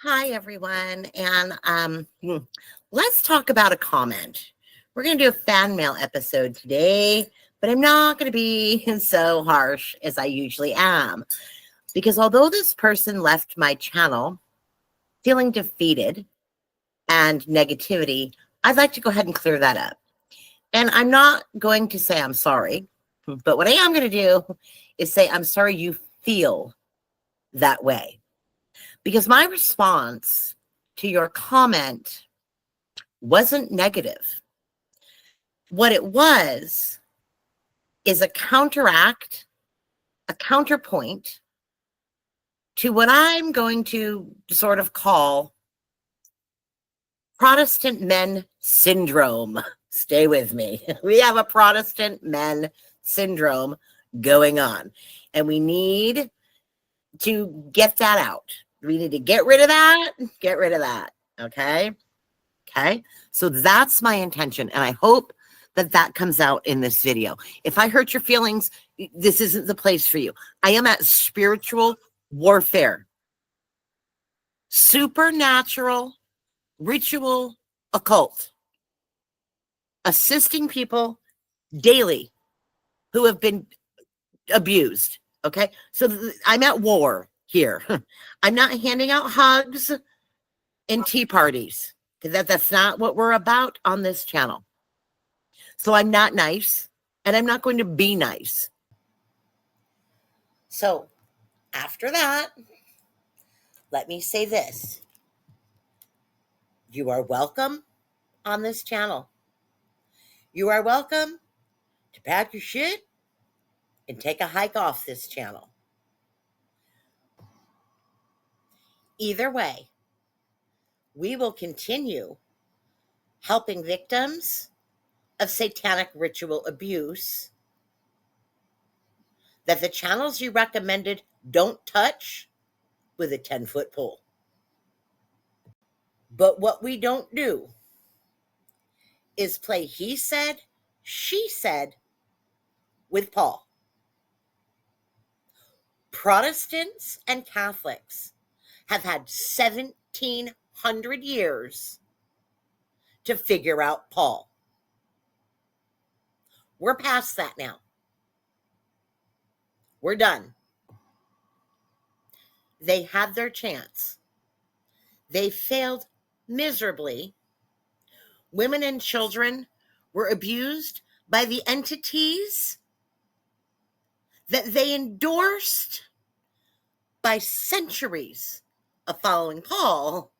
Hi, everyone. Let's talk about a comment. We're going to do a fan mail episode today, but I'm not going to be so harsh as I usually am. Because although this person left my channel feeling defeated and negativity, I'd like to go ahead and clear that up. And I'm not going to say I'm sorry, but what I am going to do is say I'm sorry you feel that way. Because my response to your comment wasn't negative. What it was is a counteract, a counterpoint to what I'm going to sort of call Protestant men syndrome. Stay with me. We have a Protestant men syndrome going on, and we need to get that out. We need to get rid of that, okay? Okay, so that's my intention, and I hope that that comes out in this video. If I hurt your feelings, this isn't the place for you. I am at spiritual warfare, supernatural, ritual, occult, assisting people daily who have been abused, okay? So I'm at war here. I'm not handing out hugs and tea parties, because that's not what we're about on this channel. So I'm not nice, and I'm not going to be nice. So after that, let me say this. You are welcome on this channel. You are welcome to pack your shit and take a hike off this channel. Either way, we will continue helping victims of satanic ritual abuse that the channels you recommended don't touch with a 10-foot pole. But what we don't do is play he said, she said with Paul. Protestants and Catholics have had 1,700 years to figure out Paul. We're past that now. We're done. They had their chance. They failed miserably. Women and children were abused by the entities that they endorsed by centuries of following Paul.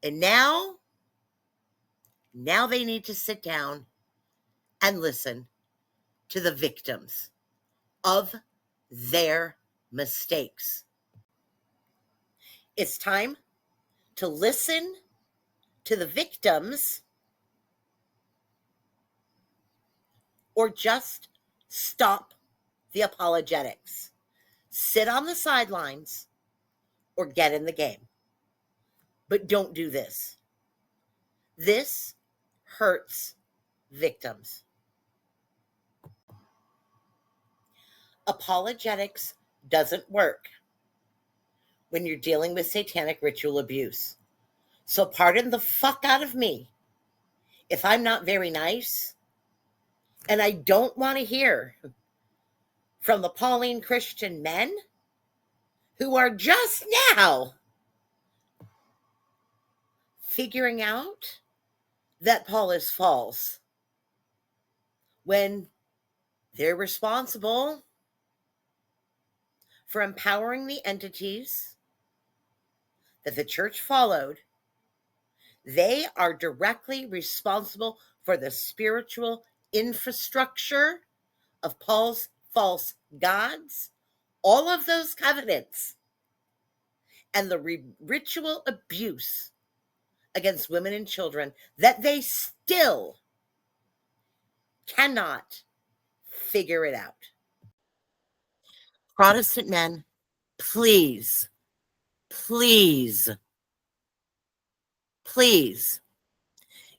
And now they need to sit down and listen to the victims of their mistakes. It's time to listen to the victims, or just stop the apologetics. Sit on the sidelines or get in the game. But don't do this. This hurts victims. Apologetics doesn't work when you're dealing with satanic ritual abuse. So pardon the fuck out of me if I'm not very nice, and I don't want to hear from the Pauline Christian men who are just now figuring out that Paul is false when they're responsible for empowering the entities that the church followed. They are directly responsible for the spiritual infrastructure of Paul's false gods, all of those covenants, and the ritual abuse against women and children that they still cannot figure it out. Protestant men, please,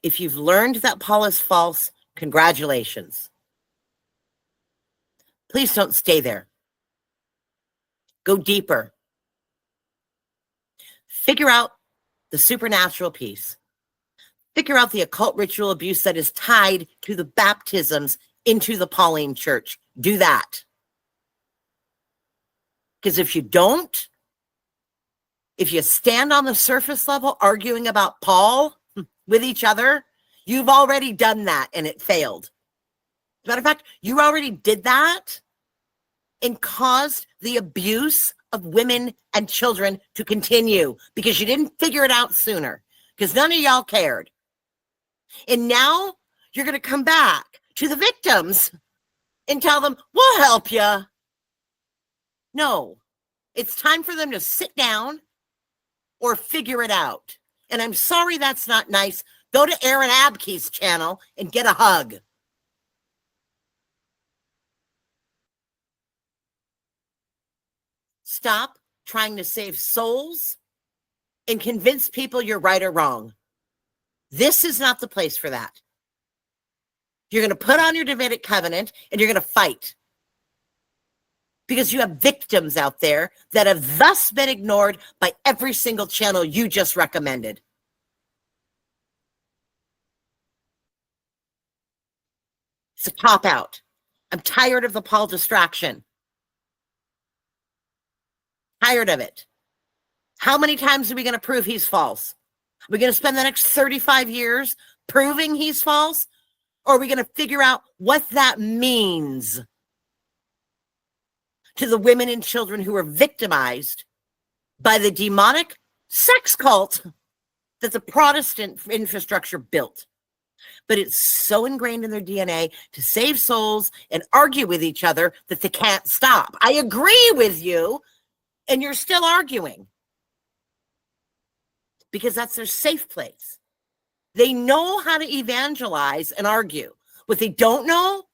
if you've learned that Paul is false, congratulations. Please don't stay there. Go deeper. Figure out the supernatural piece. Figure out the occult ritual abuse that is tied to the baptisms into the Pauline church. Do that. Because if you don't, if you stand on the surface level arguing about Paul with each other, you've already done that and it failed. As a matter of fact, you already did that and caused the abuse of women and children to continue because you didn't figure it out sooner, because none of y'all cared. And now you're going to come back to the victims and tell them, we'll help you. No, it's time for them to sit down or figure it out. And I'm sorry that's not nice. Go to Aaron Abke's channel and get a hug. Stop trying to save souls and convince people you're right or wrong. This is not the place for that. You're going to put on your Davidic covenant and you're going to fight. Because you have victims out there that have thus been ignored by every single channel you just recommended. It's a cop-out. I'm tired of the Paul distraction. Tired of it. How many times are we going to prove he's false? Are we going to spend the next 35 years proving he's false? Or are we going to figure out what that means to the women and children who are victimized by the demonic sex cult that the Protestant infrastructure built? But it's so ingrained in their DNA to save souls and argue with each other that they can't stop. I agree with you, and you're still arguing. Because that's their safe place. They know how to evangelize and argue. What they don't know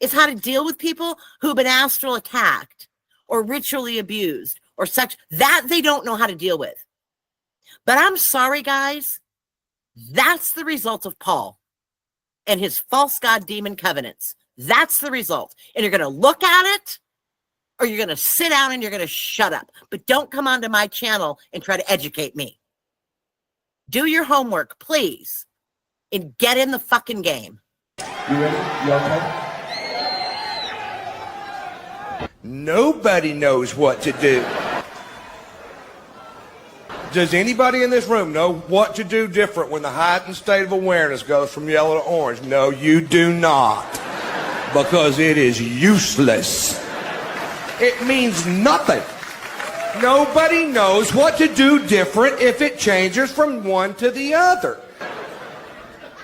is how to deal with people who've been astral attacked or ritually abused or such. That they don't know how to deal with. But I'm sorry, guys. That's the result of Paul and his false god demon covenants. That's the result. And you're going to look at it, or you're going to sit down and you're going to shut up. But don't come onto my channel and try to educate me. Do your homework, please, and get in the fucking game. You ready? You okay? Nobody knows what to do. Does anybody in this room know what to do different when the heightened state of awareness goes from yellow to orange? No, you do not. Because it is useless. It means nothing. Nobody knows what to do different if it changes from one to the other.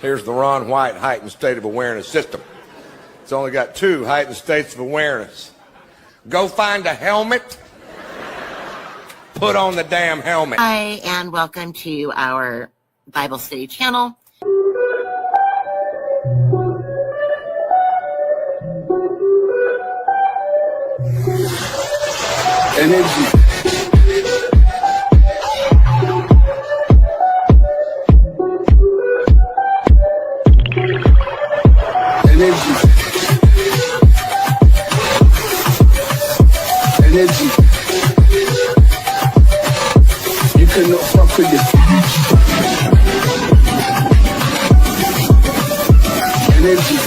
Here's the Ron White heightened state of awareness system. It's only got 2 heightened states of awareness. Go find a helmet. Put on the damn helmet. Hi, and welcome to our Bible study channel. Energy. Energy. You cannot fuck with this. Energy.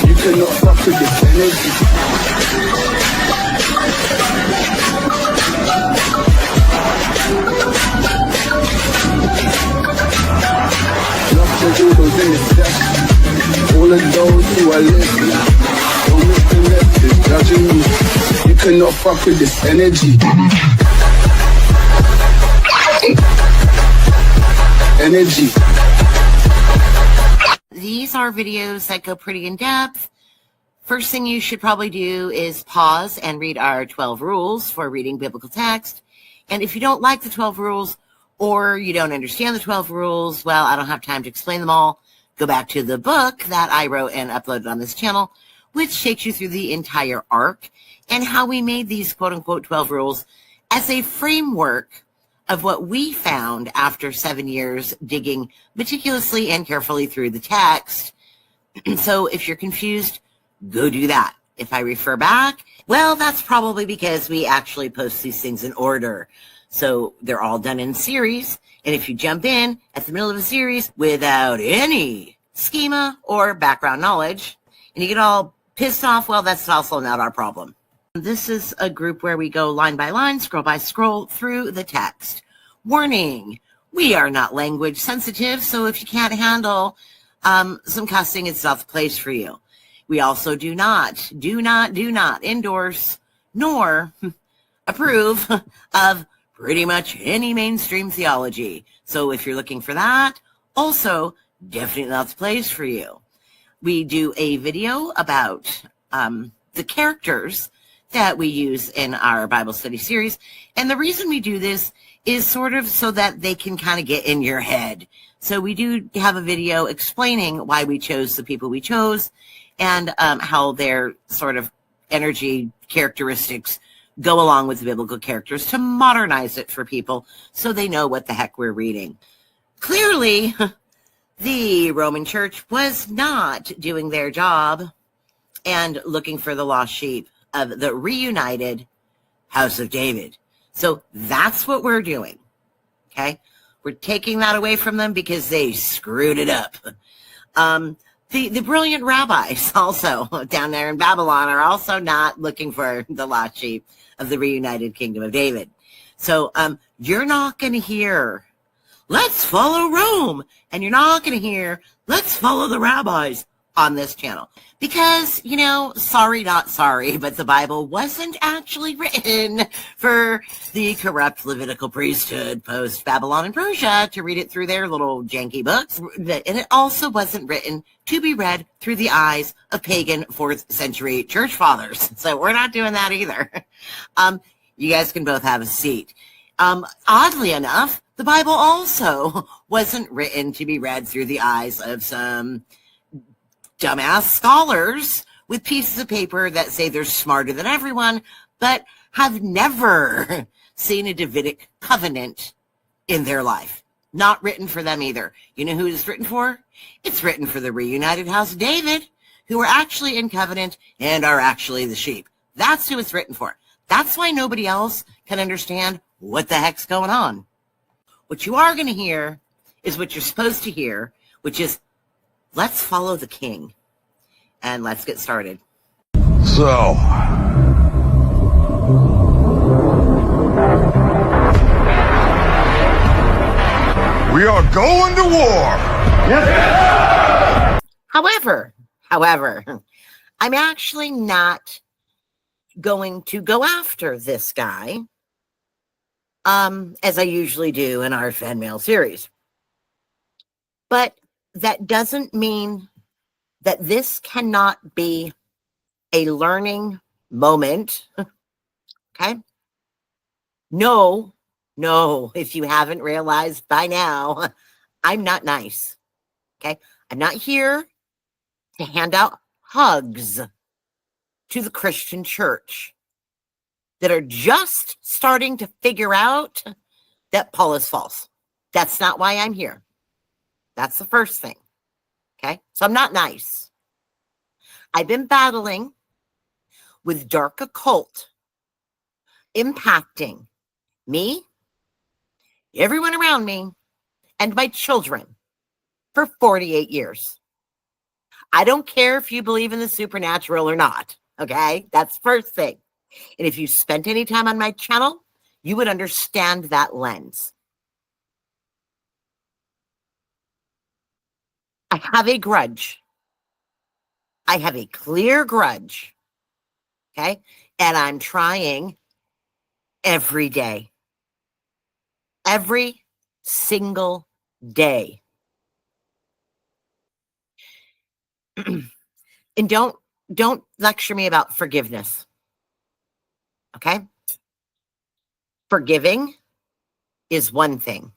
You cannot fuck with this energy. Love to do those in the steps. All of those who are listening. Don't miss the message, judging you. You cannot fuck with this energy. Energy. These are videos that go pretty in depth. First thing you should probably do is pause and read our 12 rules for reading biblical text. And if you don't like the 12 rules or you don't understand the 12 rules, well, I don't have time to explain them all. Go back to the book that I wrote and uploaded on this channel, which takes you through the entire arc and how we made these quote-unquote 12 rules as a framework of what we found after 7 years digging meticulously and carefully through the text. So if you're confused, go do that. If I refer back, well, that's probably because we actually post these things in order. So they're all done in series. And if you jump in at the middle of a series without any schema or background knowledge, and you get all pissed off, well, that's also not our problem. This is a group where we go line by line, scroll by scroll through the text. Warning, we are not language sensitive, so if you can't handle some cussing, it's not the place for you. We also do not endorse nor approve of pretty much any mainstream theology. So if you're looking for that, also definitely not the place for you. We do a video about the characters that we use in our Bible study series. And the reason we do this is sort of so that they can kind of get in your head. So we do have a video explaining why we chose the people we chose and how their sort of energy characteristics go along with the biblical characters to modernize it for people so they know what the heck we're reading. Clearly, the Roman Church was not doing their job and looking for the lost sheep of the reunited House of David. So that's what we're doing, okay? We're taking that away from them because they screwed it up. The brilliant rabbis also down there in Babylon are also not looking for the lost sheep of the reunited kingdom of David. So you're not going to hear, let's follow Rome, and you're not going to hear, let's follow the rabbis on this channel. Because, you know, sorry, not sorry, but the Bible wasn't actually written for the corrupt Levitical priesthood post-Babylon and Persia to read it through their little janky books. And it also wasn't written to be read through the eyes of pagan 4th century church fathers. So we're not doing that either. You guys can both have a seat. Oddly enough, the Bible also wasn't written to be read through the eyes of some dumbass scholars with pieces of paper that say they're smarter than everyone, but have never seen a Davidic covenant in their life. Not written for them either. You know who it's written for? It's written for the reunited House of David, who are actually in covenant and are actually the sheep. That's who it's written for. That's why nobody else can understand what the heck's going on. What you are going to hear is what you're supposed to hear, which is, let's follow the king. And let's get started. So, we are going to war. Yes. However, I'm actually not going to go after this guy, as I usually do in our fan mail series. But that doesn't mean that this cannot be a learning moment. Okay? No, if you haven't realized by now, I'm not nice. Okay? I'm not here to hand out hugs to the Christian church that are just starting to figure out that Paul is false. That's not why I'm here. That's the first thing. Okay? So I'm not nice. I've been battling with dark occult impacting me, everyone around me, and my children for 48 years. I don't care if you believe in the supernatural or not. Okay? That's first thing. And if you spent any time on my channel, you would understand that lens. I have a grudge. I have a clear grudge. Okay? And I'm trying every day. Every single day. And don't lecture me about forgiveness. Okay? Forgiving is one thing.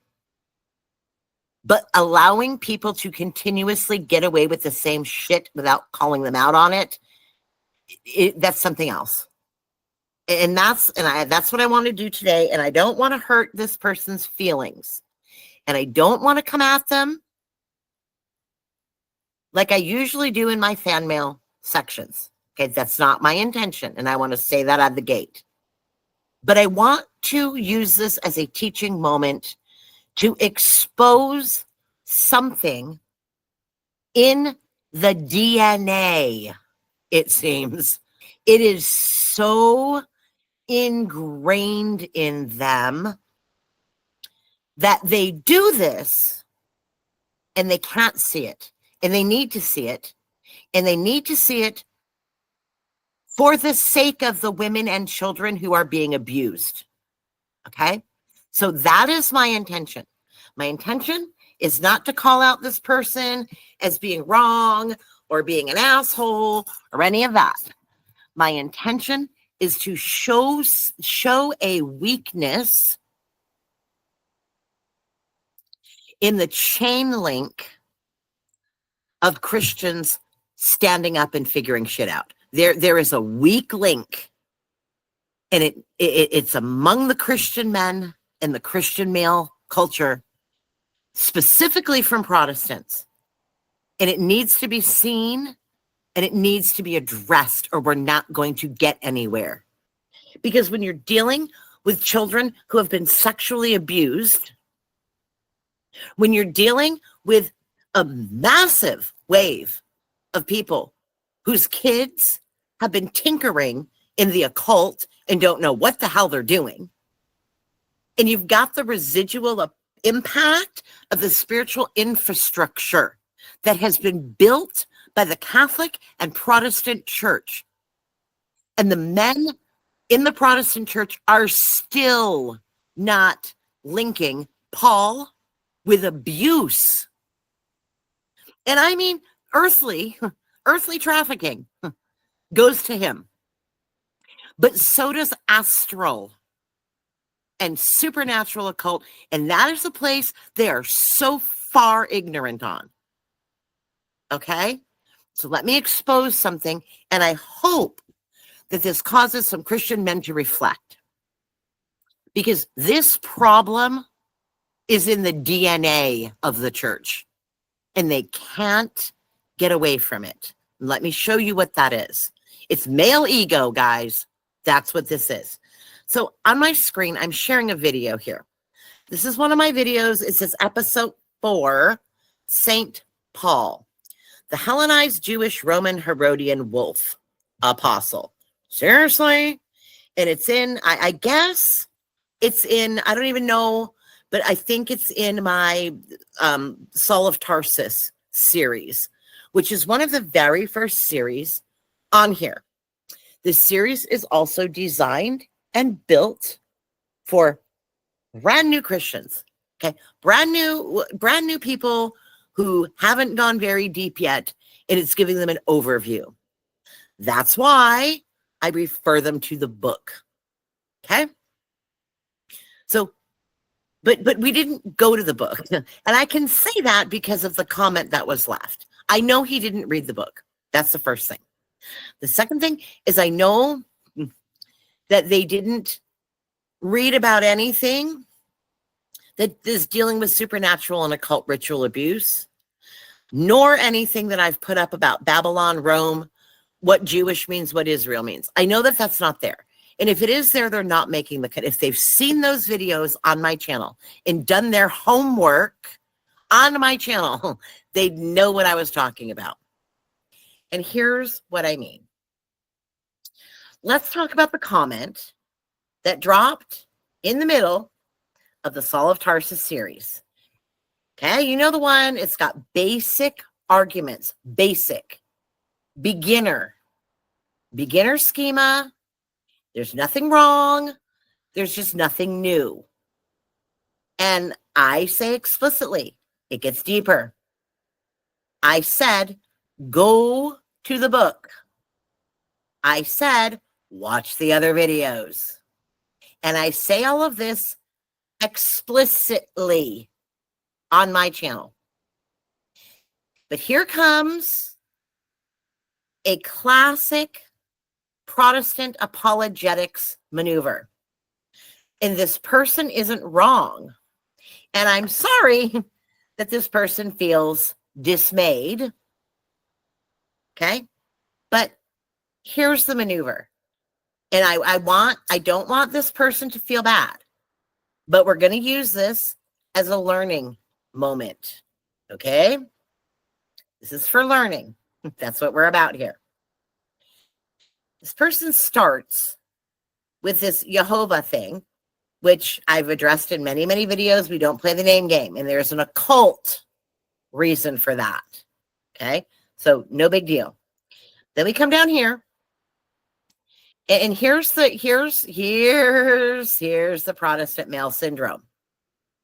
But allowing people to continuously get away with the same shit without calling them out on it, that's something else. And that's what I want to do today. And I don't want to hurt this person's feelings. And I don't want to come at them like I usually do in my fan mail sections. Okay, that's not my intention, and I want to say that out of the gate. But I want to use this as a teaching moment to expose something in the DNA, it seems. It is so ingrained in them that they do this and they can't see it, and they need to see it, and they need to see it for the sake of the women and children who are being abused. Okay? So that is my intention. My intention is not to call out this person as being wrong or being an asshole or any of that. My intention is to show a weakness in the chain link of Christians standing up and figuring shit out. There is a weak link, and it's among the Christian men and the Christian male culture, specifically from Protestants. And it needs to be seen, and it needs to be addressed, or we're not going to get anywhere. Because when you're dealing with children who have been sexually abused, when you're dealing with a massive wave of people whose kids have been tinkering in the occult and don't know what the hell they're doing, and you've got the residual impact of the spiritual infrastructure that has been built by the Catholic and Protestant church, and the men in the Protestant church are still not linking Paul with abuse. And I mean, earthly trafficking goes to him. But so does astral and supernatural occult. And that is a place they are so far ignorant on. Okay? So let me expose something. And I hope that this causes some Christian men to reflect. Because this problem is in the DNA of the church. And they can't get away from it. Let me show you what that is. It's male ego, guys. That's what this is. So on my screen, I'm sharing a video here. This is one of my videos. It says episode 4, Saint Paul, the Hellenized Jewish Roman Herodian wolf apostle. Seriously? And it's in, I guess it's in, I don't even know, but I think it's in my Saul of Tarsus series, which is one of the very first series on here. This series is also designed and built for brand new Christians, okay? Brand new people who haven't gone very deep yet, and it's giving them an overview. That's why I refer them to the book, okay? So, but we didn't go to the book, and I can say that because of the comment that was left. I know he didn't read the book. That's the first thing. The second thing is I know that they didn't read about anything that is dealing with supernatural and occult ritual abuse, nor anything that I've put up about Babylon, Rome, what Jewish means, what Israel means. I know that that's not there. And if it is there, they're not making the cut. If they've seen those videos on my channel and done their homework on my channel, they'd know what I was talking about. And here's what I mean. Let's talk about the comment that dropped in the middle of the Saul of Tarsus series. Okay, you know the one, it's got basic arguments, basic, beginner schema. There's nothing wrong. There's just nothing new. And I say explicitly, it gets deeper. I said, go to the book. I said, watch the other videos. And I say all of this explicitly on my channel. But here comes a classic Protestant apologetics maneuver. And this person isn't wrong. And I'm sorry that this person feels dismayed. Okay? But here's the maneuver. And I don't want this person to feel bad, but we're going to use this as a learning moment. Okay? This is for learning. That's what we're about here. This person starts with this Jehovah thing, which I've addressed in many, many videos. We don't play the name game, and there's an occult reason for that. Okay? So no big deal. Then we come down here. And here's the Protestant male syndrome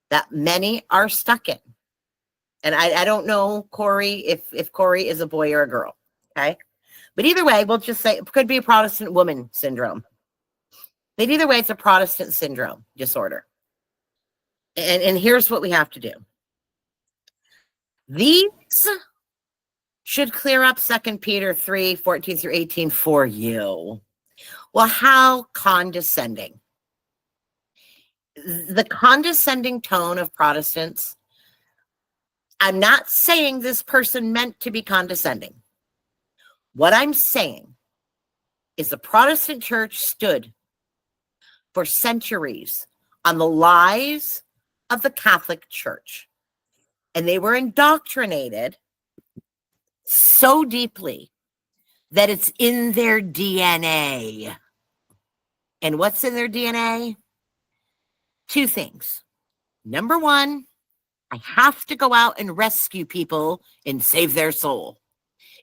that many are stuck in. And I don't know, Corey, if Corey is a boy or a girl. Okay. But either way, we'll just say it could be a Protestant woman syndrome. But either way, it's a Protestant syndrome disorder. And here's what we have to do. These should clear up 2 Peter 3:14 through 18 for you. Well, how condescending. The condescending tone of Protestants, I'm not saying this person meant to be condescending. What I'm saying is the Protestant church stood for centuries on the lies of the Catholic Church. And they were indoctrinated so deeply that it's in their DNA. And what's in their DNA? Two things. Number one, I have to go out and rescue people and save their soul.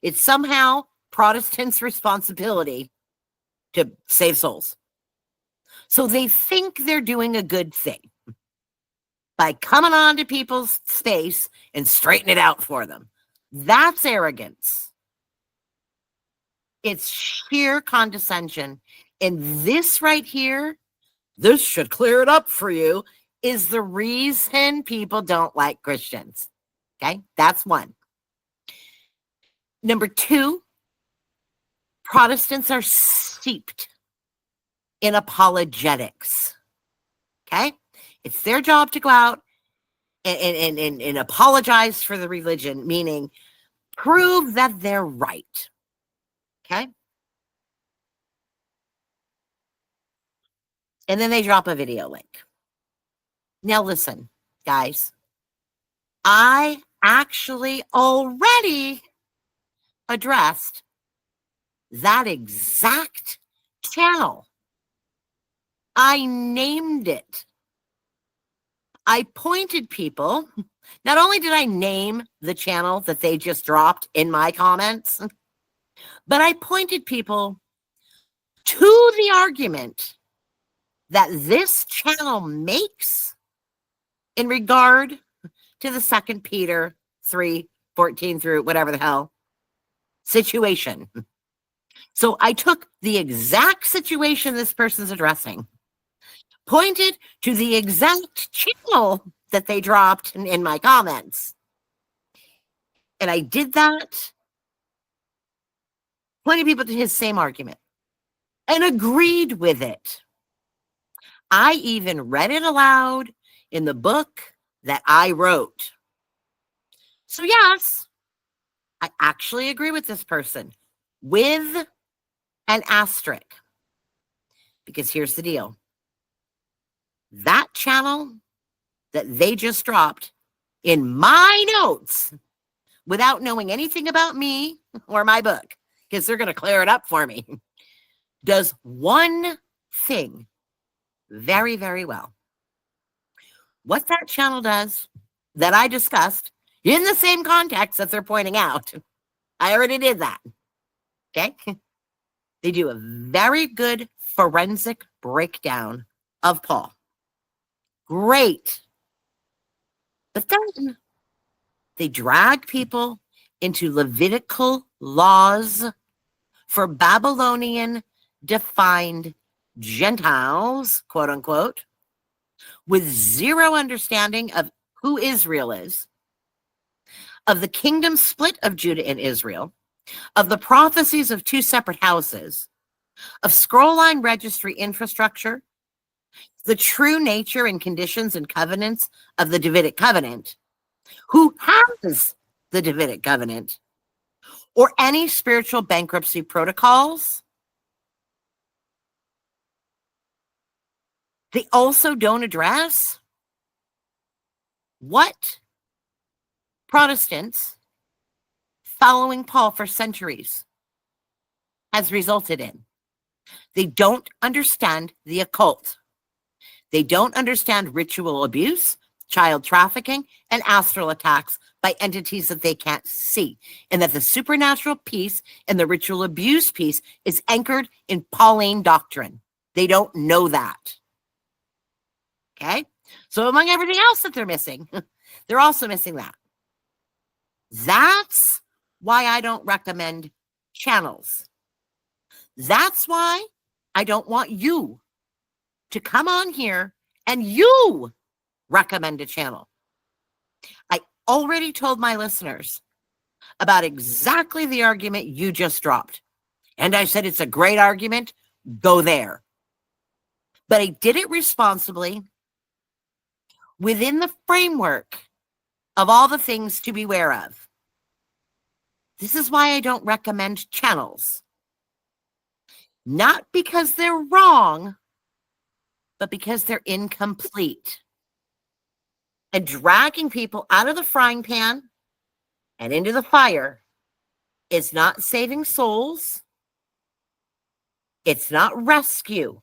It's somehow Protestants' responsibility to save souls. So they think they're doing a good thing by coming onto people's space and straighten it out for them. That's arrogance. It's sheer condescension. And this right here, this should clear it up for you, is the reason people don't like Christians. Okay, that's one. Number two, Protestants are steeped in apologetics. Okay, it's their job to go out and apologize for the religion, meaning prove that they're right. Okay. And then they drop a video link. Now listen, guys, I actually already addressed that exact channel. I named it. I pointed people. Not only did I name the channel that they just dropped in my comments, but I pointed people to the argument that this channel makes in regard to the 2 Peter 3:14 through whatever the hell situation. So I took the exact situation this person's addressing, pointed to the exact channel that they dropped in my comments. And I did that, pointing people to his same argument and agreed with it. I even read it aloud in the book that I wrote. So yes, I actually agree with this person with an asterisk. Because here's the deal. That channel that they just dropped in my notes without knowing anything about me or my book, because they're going to clear it up for me, does one thing very, very well. What that channel does that I discussed in the same context that they're pointing out, I already did that. Okay? They do a very good forensic breakdown of Paul. Great. But then they drag people into Levitical laws for Babylonian defined Gentiles, quote unquote, with zero understanding of who Israel is, of the kingdom split of Judah and Israel, of the prophecies of two separate houses, of scroll line registry infrastructure, the true nature and conditions and covenants of the Davidic covenant, who has the Davidic covenant, or any spiritual bankruptcy protocols, They also don't address what Protestants following Paul for centuries has resulted in. They don't understand the occult. They don't understand ritual abuse, child trafficking, and astral attacks by entities that they can't see, and that the supernatural piece and the ritual abuse piece is anchored in Pauline doctrine. They don't know that. Okay? So among everything else that they're missing, they're also missing that. That's why I don't recommend channels. That's why I don't want you to come on here and you recommend a channel. I already told my listeners about exactly the argument you just dropped. And I said it's a great argument. Go there. But I did it responsibly within the framework of all the things to beware of. This is why I don't recommend channels. Not because they're wrong, but because they're incomplete. And dragging people out of the frying pan and into the fire is not saving souls. It's not rescue.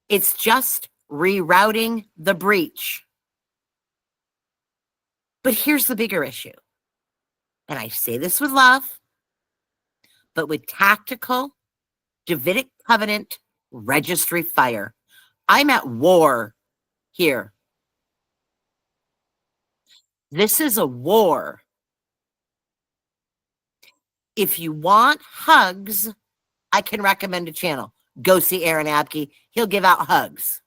It's just rerouting the breach. But here's the bigger issue. And I say this with love, but with tactical Davidic covenant registry fire. I'm at war here. This is a war. If you want hugs, I can recommend a channel. Go see Aaron Abke. He'll give out hugs.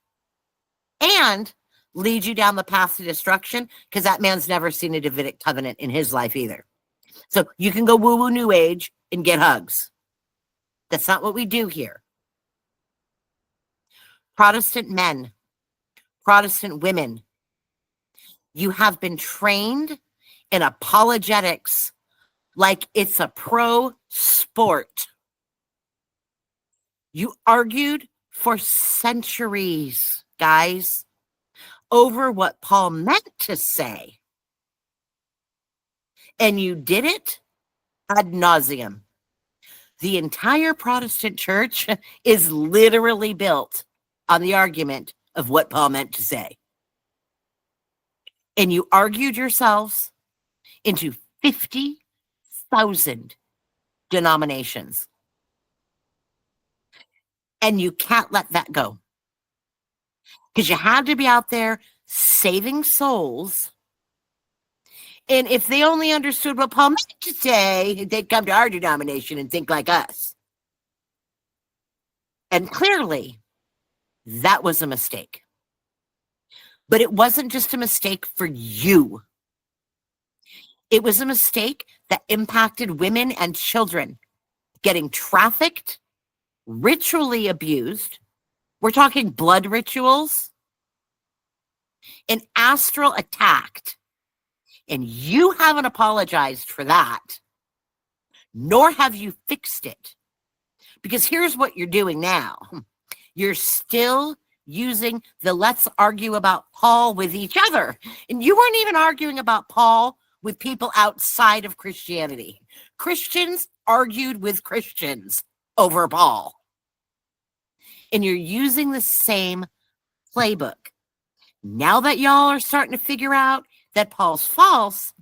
And lead you down the path to destruction, because that man's never seen a Davidic covenant in his life either. So you can go woo-woo New Age and get hugs. That's not what we do here. Protestant men, Protestant women, you have been trained in apologetics like it's a pro sport. You argued for centuries, guys, over what Paul meant to say. And you did it ad nauseum. The entire Protestant church is literally built on the argument of what Paul meant to say. And you argued yourselves into 50,000 denominations. And you can't let that go. Because you had to be out there saving souls. And if they only understood what Paul meant to say, they'd come to our denomination and think like us. And clearly, that was a mistake. But it wasn't just a mistake for you. It was a mistake that impacted women and children getting trafficked, ritually abused. We're talking blood rituals, and astral attacked. And you haven't apologized for that, nor have you fixed it. Because here's what you're doing now. You're still using the let's argue about Paul with each other. And you weren't even arguing about Paul with people outside of Christianity. Christians argued with Christians over Paul. And you're using the same playbook. Now that y'all are starting to figure out that Paul's false,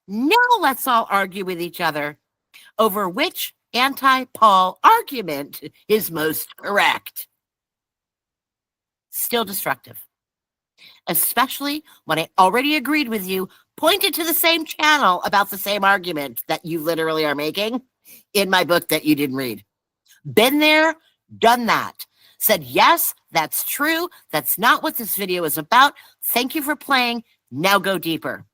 now let's all argue with each other over which anti-Paul argument is most correct. Still destructive. Especially when I already agreed with you, pointed to the same channel about the same argument that you literally are making in my book that you didn't read. Been there, done that. Said, yes, that's true. That's not what this video is about. Thank you for playing. Now go deeper.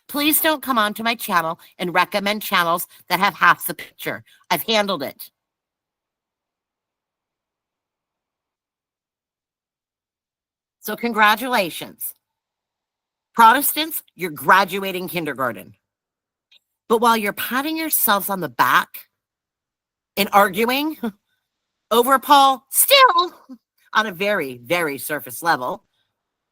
Please don't come onto my channel and recommend channels that have half the picture. I've handled it. So congratulations. Protestants, you're graduating kindergarten. But while you're patting yourselves on the back and arguing over Paul, still, on a very, very surface level,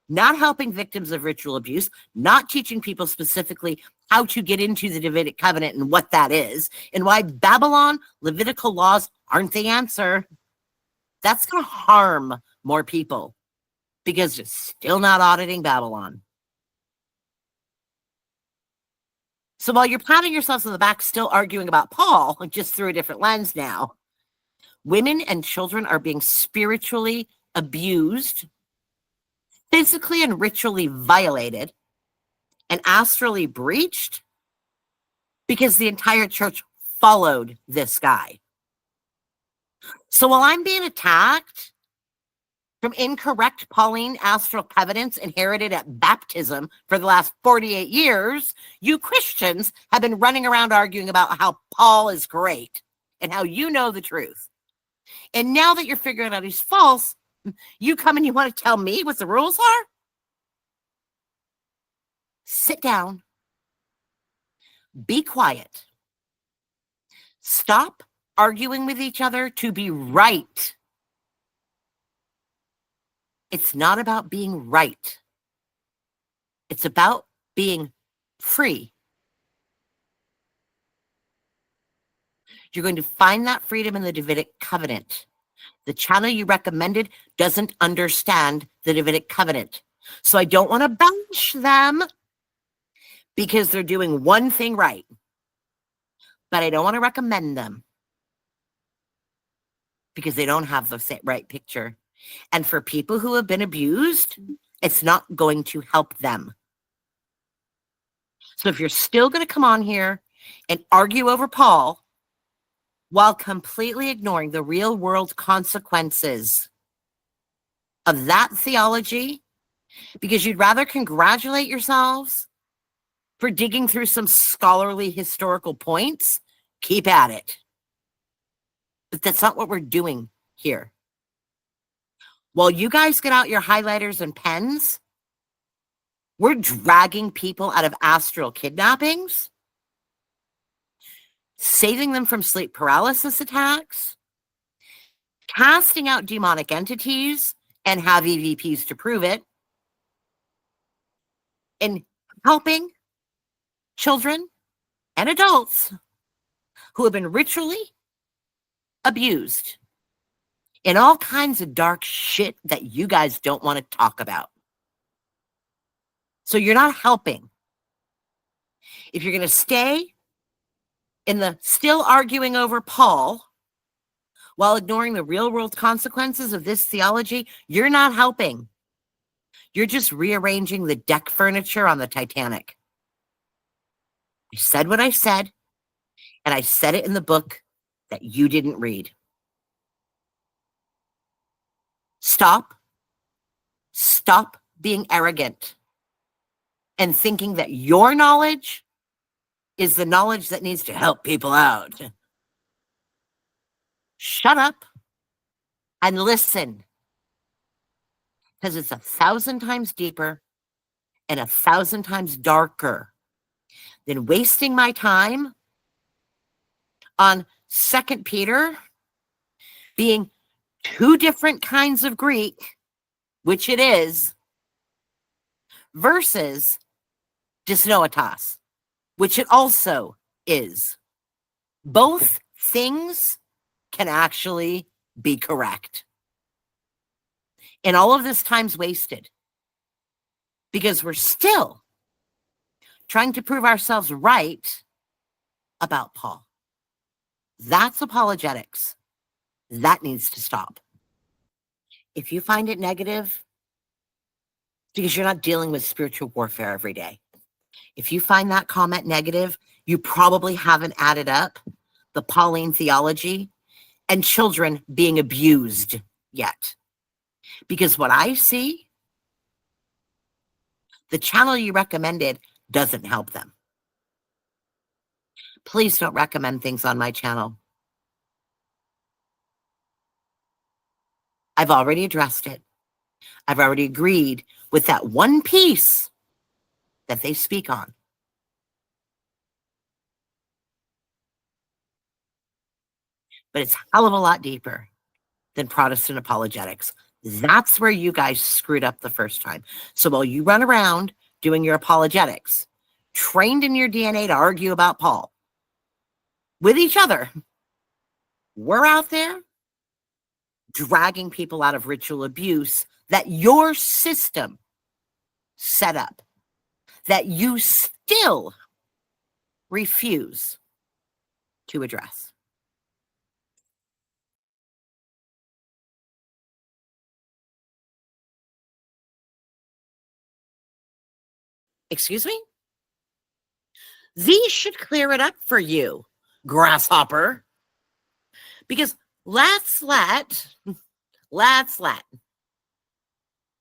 not helping victims of ritual abuse, not teaching people specifically how to get into the Davidic covenant and what that is, and why Babylon Levitical laws aren't the answer. That's going to harm more people because you're still not auditing Babylon. So while you're patting yourselves on the back, still arguing about Paul, just through a different lens now, women and children are being spiritually abused, physically and ritually violated, and astrally breached because the entire church followed this guy. So while I'm being attacked from incorrect Pauline astral covenants inherited at baptism for the last 48 years, you Christians have been running around arguing about how Paul is great and how you know the truth. And now that you're figuring out he's false, you come and you want to tell me what the rules are? Sit down. Be quiet. Stop arguing with each other to be right. It's not about being right. It's about being free. You're going to find that freedom in the Davidic covenant. The channel you recommended doesn't understand the Davidic covenant. So I don't want to bash them because they're doing one thing right. But I don't want to recommend them because they don't have the right picture. And for people who have been abused, it's not going to help them. So if you're still going to come on here and argue over Paul while completely ignoring the real world consequences of that theology, because you'd rather congratulate yourselves for digging through some scholarly historical points, keep at it. But that's not what we're doing here. While you guys get out your highlighters and pens, we're dragging people out of astral kidnappings, saving them from sleep paralysis attacks, casting out demonic entities and have EVPs to prove it, and helping children and adults who have been ritually abused in all kinds of dark shit that you guys don't want to talk about. So you're not helping. If you're going to stay in the still arguing over Paul while ignoring the real world consequences of this theology, you're not helping. You're just rearranging the deck furniture on the Titanic. I said what I said, and I said it in the book that you didn't read. Stop being arrogant and thinking that your knowledge is the knowledge that needs to help people out. Shut up and listen, because it's 1,000 times deeper and 1,000 times darker than wasting my time on 2 Peter being two different kinds of Greek, which it is, versus dysnoetos, which it also is. Both things can actually be correct. And all of this time's wasted because we're still trying to prove ourselves right about Paul. That's apologetics. That needs to stop. If you find it negative, because you're not dealing with spiritual warfare every day. If you find that comment negative, you probably haven't added up the Pauline theology and children being abused yet. Because what I see, the channel you recommended doesn't help them. Please don't recommend things on my channel. I've already addressed it. I've already agreed with that one piece that they speak on. But it's a hell of a lot deeper than Protestant apologetics. That's where you guys screwed up the first time. So while you run around doing your apologetics, trained in your DNA to argue about Paul with each other, we're out there dragging people out of ritual abuse that your system set up, that you still refuse to address. Excuse me? These should clear it up for you, grasshopper. Because let's let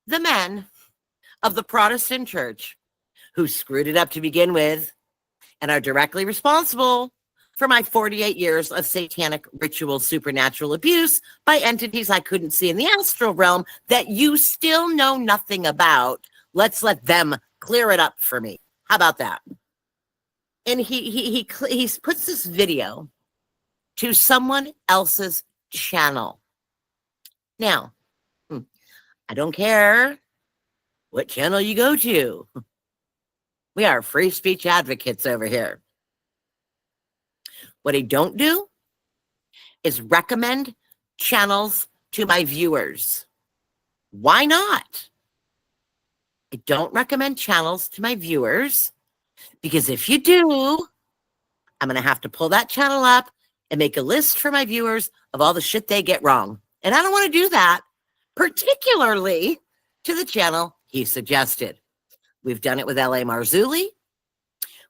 the men of the Protestant church who screwed it up to begin with and are directly responsible for my 48 years of satanic ritual supernatural abuse by entities I couldn't see in the astral realm that you still know nothing about. Let's let them clear it up for me. How about that? And he puts this video to someone else's channel. Now, I don't care what channel you go to. We are free speech advocates over here. What I don't do is recommend channels to my viewers. Why not? I don't recommend channels to my viewers because if you do, I'm going to have to pull that channel up and make a list for my viewers of all the shit they get wrong. And I don't want to do that, particularly to the channel he suggested. We've done it with L.A. Marzulli.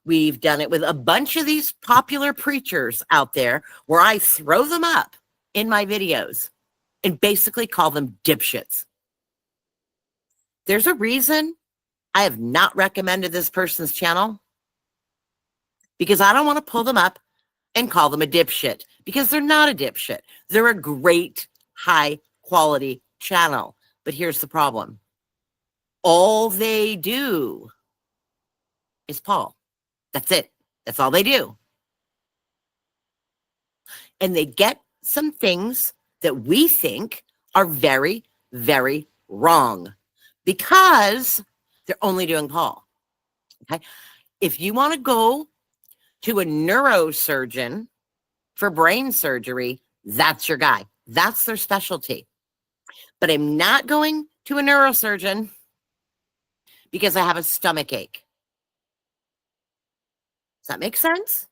We've done it with a bunch of these popular preachers out there where I throw them up in my videos and basically call them dipshits. There's a reason I have not recommended this person's channel because I don't want to pull them up and call them a dipshit because they're not a dipshit. They're a great, high quality channel. But here's the problem. All they do is Paul. That's it. That's all they do. And they get some things that we think are very, very wrong because they're only doing Paul. Okay. If you want to go to a neurosurgeon for brain surgery, that's your guy. That's their specialty. But I'm not going to a neurosurgeon because I have a stomach ache. Does that make sense?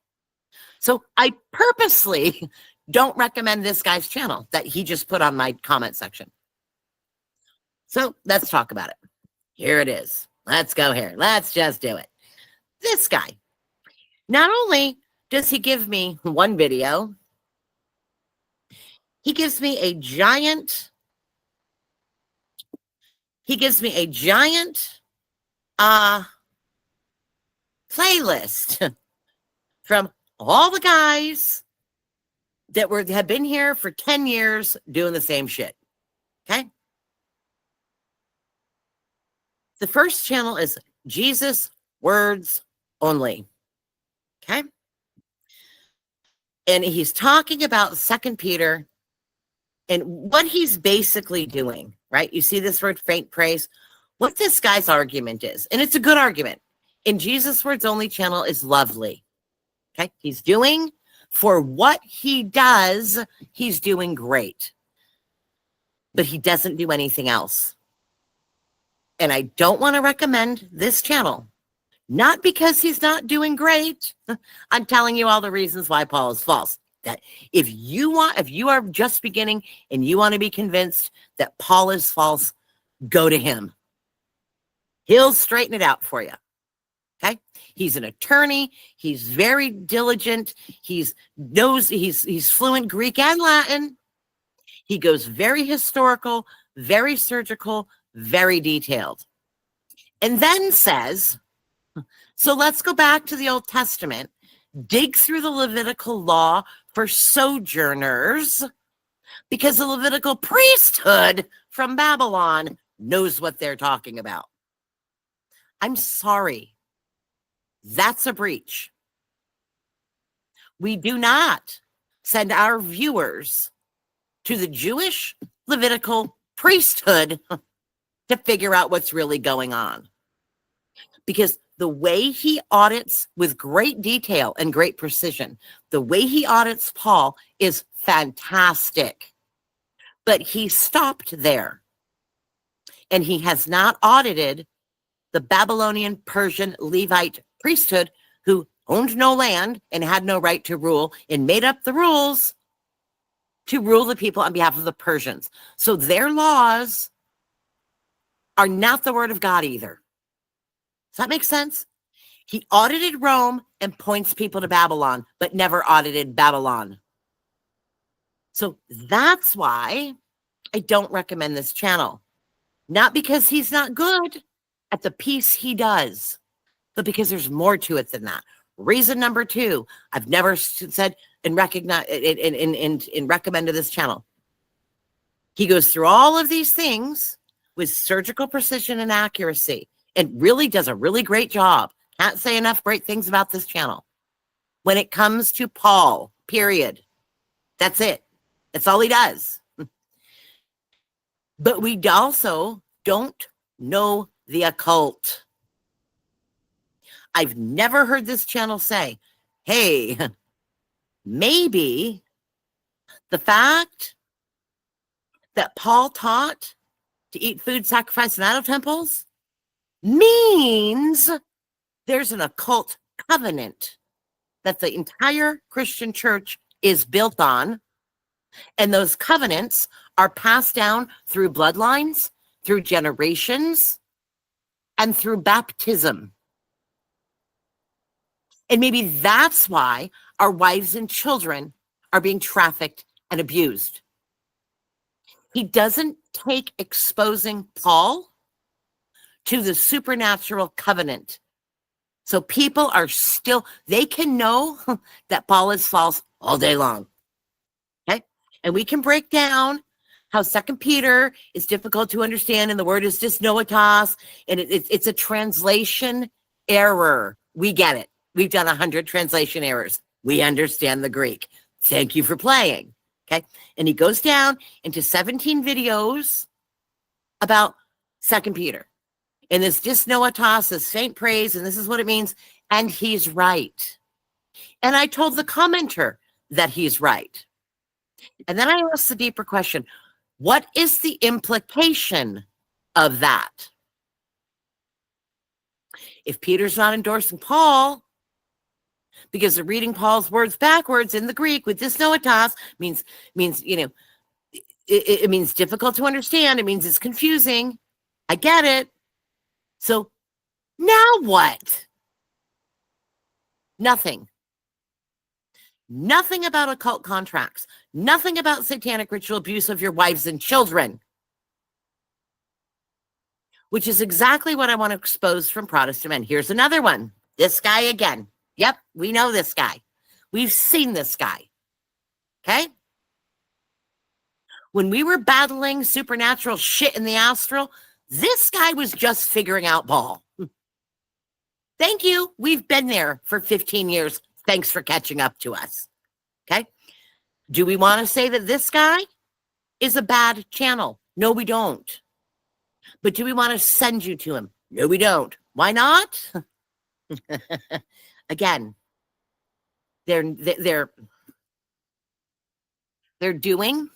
So I purposely don't recommend this guy's channel that he just put on my comment section. So let's talk about it. Here it is. Let's go here. Let's just do it. This guy, not only does he give me one video, he gives me a giant playlist from all the guys that have been here for 10 years doing the same shit. Okay. The first channel is Jesus Words Only. Okay. And he's talking about 2 Peter and what he's basically doing, right? You see this word faint praise, what this guy's argument is, and it's a good argument. In Jesus Words Only channel is lovely. Okay. He's doing for what he does, he's doing great. But he doesn't do anything else. And I don't want to recommend this channel. Not because he's not doing great. I'm telling you all the reasons why Paul is false. That if you are just beginning and you want to be convinced that Paul is false, go to him. He'll straighten it out for you. Okay? He's an attorney. He's very diligent. He's fluent Greek and Latin. He goes very historical, very surgical, very detailed. And then says, so let's go back to the Old Testament, dig through the Levitical law for sojourners, because the Levitical priesthood from Babylon knows what they're talking about. I'm sorry. That's a breach. We do not send our viewers to the Jewish Levitical priesthood to figure out what's really going on. Because the way he audits with great detail and great precision, the way he audits Paul is fantastic. But he stopped there. And he has not audited the Babylonian, Persian, Levite priesthood who owned no land and had no right to rule and made up the rules to rule the people on behalf of the Persians. So their laws are not the word of God either. Does that make sense? He audited Rome and points people to Babylon, but never audited Babylon. So that's why I don't recommend this channel. Not because he's not good at the piece he does, but because there's more to it than that. Reason number 2, I've never said and recommended this channel. He goes through all of these things with surgical precision and accuracy and really does a really great job. Can't say enough great things about this channel. When it comes to Paul, period. That's it. That's all he does. But we also don't know the occult. I've never heard this channel say, hey, maybe the fact that Paul taught to eat food sacrificed in idol temples means there's an occult covenant that the entire Christian church is built on. And those covenants are passed down through bloodlines, through generations, and through baptism. And maybe that's why our wives and children are being trafficked and abused. He doesn't take exposing Paul to the supernatural covenant. So people are still, they can know that Paul is false all day long. Okay? And we can break down how 2 Peter is difficult to understand and the word is dysnoetos, and it's a translation error. We get it. We've done 100 translation errors. We understand the Greek. Thank you for playing. Okay. And he goes down into 17 videos about 2 Peter. And this dysnoetos is faint praise, and this is what it means. And he's right. And I told the commenter that he's right. And then I asked the deeper question, what is the implication of that? If Peter's not endorsing Paul, because they're reading Paul's words backwards in the Greek with dysnoetos means, you know, it means difficult to understand. It means it's confusing. I get it. So now what? Nothing. Nothing about occult contracts. Nothing about satanic ritual abuse of your wives and children. Which is exactly what I want to expose from Protestant men. Here's another one. This guy again. Yep, we know this guy. We've seen this guy. Okay? When we were battling supernatural shit in the astral, this guy was just figuring out Paul. Thank you. We've been there for 15 years. Thanks for catching up to us. Okay? Do we want to say that this guy is a bad channel? No, we don't. But do we want to send you to him? No, we don't. Why not? Again, they're doing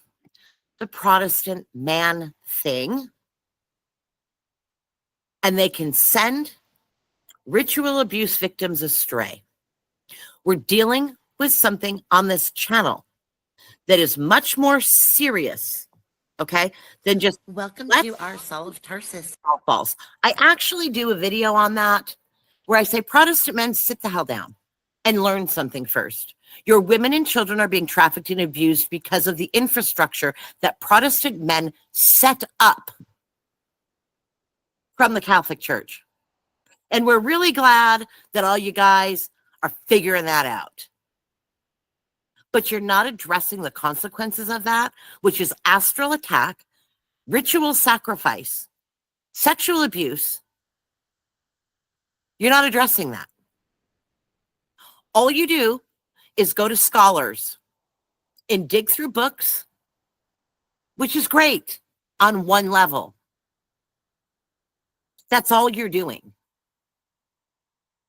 the Protestant man thing, and they can send ritual abuse victims astray. We're dealing with something on this channel that is much more serious, okay, than just welcome to our Saul of Tarsus false. I actually do a video on that where I say, Protestant men, sit the hell down and learn something first. Your women and children are being trafficked and abused because of the infrastructure that Protestant men set up from the Catholic Church. And we're really glad that all you guys are figuring that out. But you're not addressing the consequences of that, which is astral attack, ritual sacrifice, sexual abuse. You're not addressing that. All you do is go to scholars and dig through books, which is great. on one level. That's all you're doing.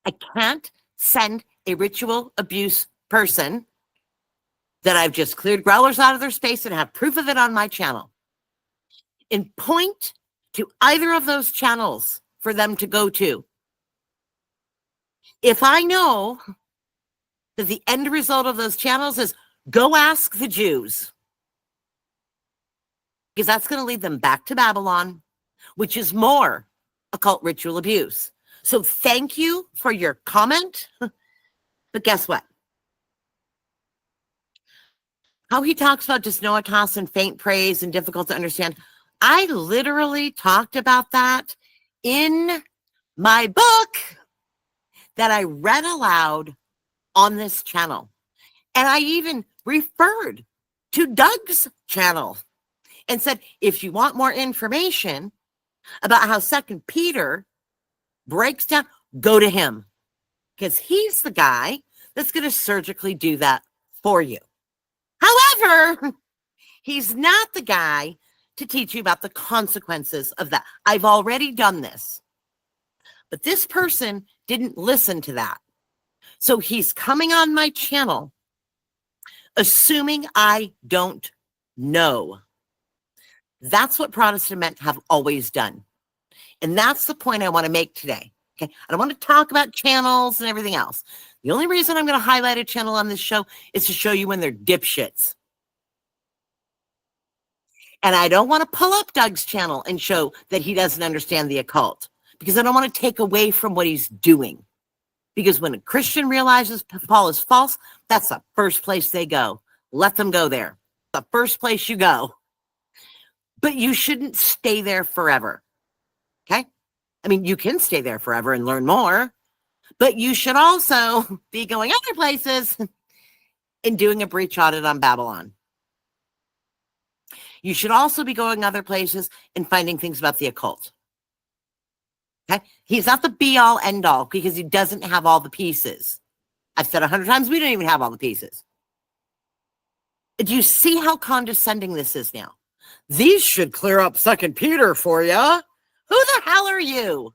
I can't send a ritual abuse person that I've just cleared growlers out of their space and have proof of it on my channel and point to either of those channels for them to go to. If I know that the end result of those channels is go ask the Jews, because that's going to lead them back to Babylon, which is more occult ritual abuse. So thank you for your comment. But guess what? How he talks about disnoitas and faint praise and difficult to understand. I literally talked about that in my book that I read aloud on this channel. And I even referred to Doug's channel and said, if you want more information about how 2 Peter breaks down, go to him, because he's the guy that's going to surgically do that for you. However, he's not the guy to teach you about the consequences of that. I've already done this. But this person didn't listen to that. So he's coming on my channel assuming I don't know. That's what Protestant men have always done. And that's the point I want to make today. Okay, I don't want to talk about channels and everything else. The only reason I'm going to highlight a channel on this show is to show you when they're dipshits. And I don't want to pull up Doug's channel and show that he doesn't understand the occult, because I don't want to take away from what he's doing. Because when a Christian realizes Paul is false, that's the first place they go. Let them go there. The first place you go. But you shouldn't stay there forever. Okay? I mean, you can stay there forever and learn more, but you should also be going other places and doing a breach audit on Babylon. You should also be going other places and finding things about the occult. Okay? He's not the be-all, end-all, because he doesn't have all the pieces. I've said 100 times, we don't even have all the pieces. Do you see how condescending this is now? These should clear up 2 Peter for you. Who the hell are you?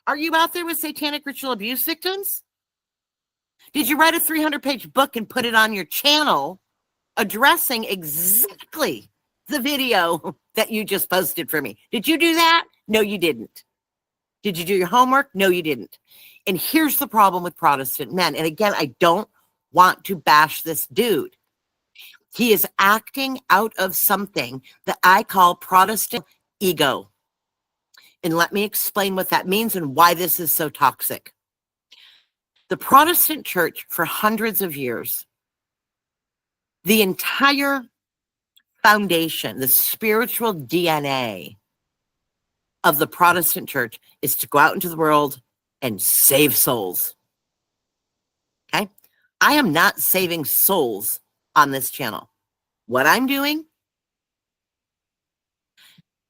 Are you out there with satanic ritual abuse victims? Did you write a 300-page book and put it on your channel addressing exactly the video that you just posted for me? Did you do that? No, you didn't. Did you do your homework? No, you didn't. And here's the problem with Protestant men. And again, I don't want to bash this dude. He is acting out of something that I call Protestant ego. And let me explain what that means and why this is so toxic. The Protestant church, for hundreds of years, the entire foundation, the spiritual DNA of the Protestant church is to go out into the world and save souls. Okay? I am not saving souls on this channel. What I'm doing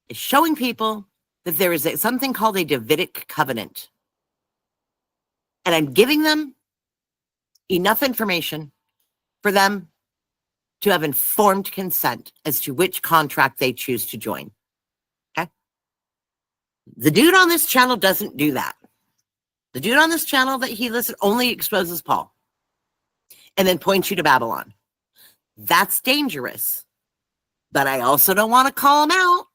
is showing people that there is something called a Davidic covenant. And I'm giving them enough information for them to have informed consent as to which contract they choose to join. Okay? The dude on this channel doesn't do that. The dude on this channel that he listed only exposes Paul and then points you to Babylon. That's dangerous. But I also don't want to call him out.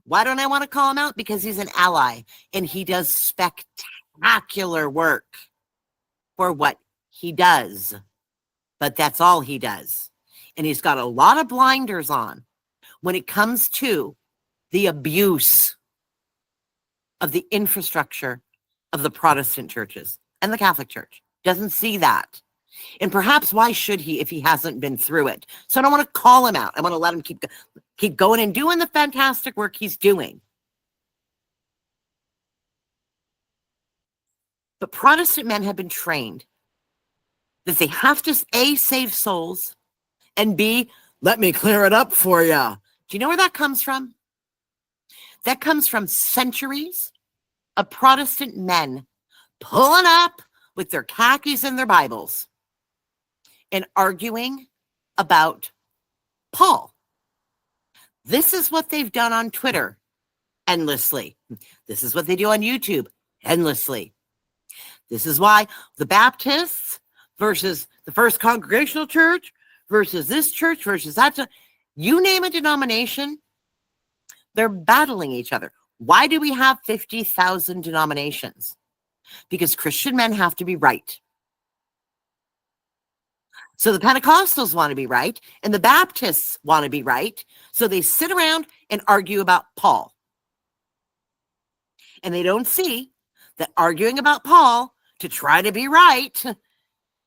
Why don't I want to call him out? Because he's an ally and he does spectacular work for what he does. But that's all he does. And he's got a lot of blinders on when it comes to the abuse of the infrastructure of the Protestant churches and the Catholic Church. Doesn't see that. And perhaps why should he if he hasn't been through it? So I don't want to call him out. I want to let him keep going and doing the fantastic work he's doing. But Protestant men have been trained that they have to A, save souls, and B, let me clear it up for you. Do you know where that comes from? That comes from centuries of Protestant men pulling up with their khakis and their Bibles and arguing about Paul. This is what they've done on Twitter endlessly. This is what they do on YouTube endlessly. This is why the Baptists versus the First Congregational Church versus this church versus that, you name a denomination, they're battling each other. Why do we have 50,000 denominations? Because Christian men have to be right. So the Pentecostals want to be right, and the Baptists want to be right. So they sit around and argue about Paul. And they don't see that arguing about Paul to try to be right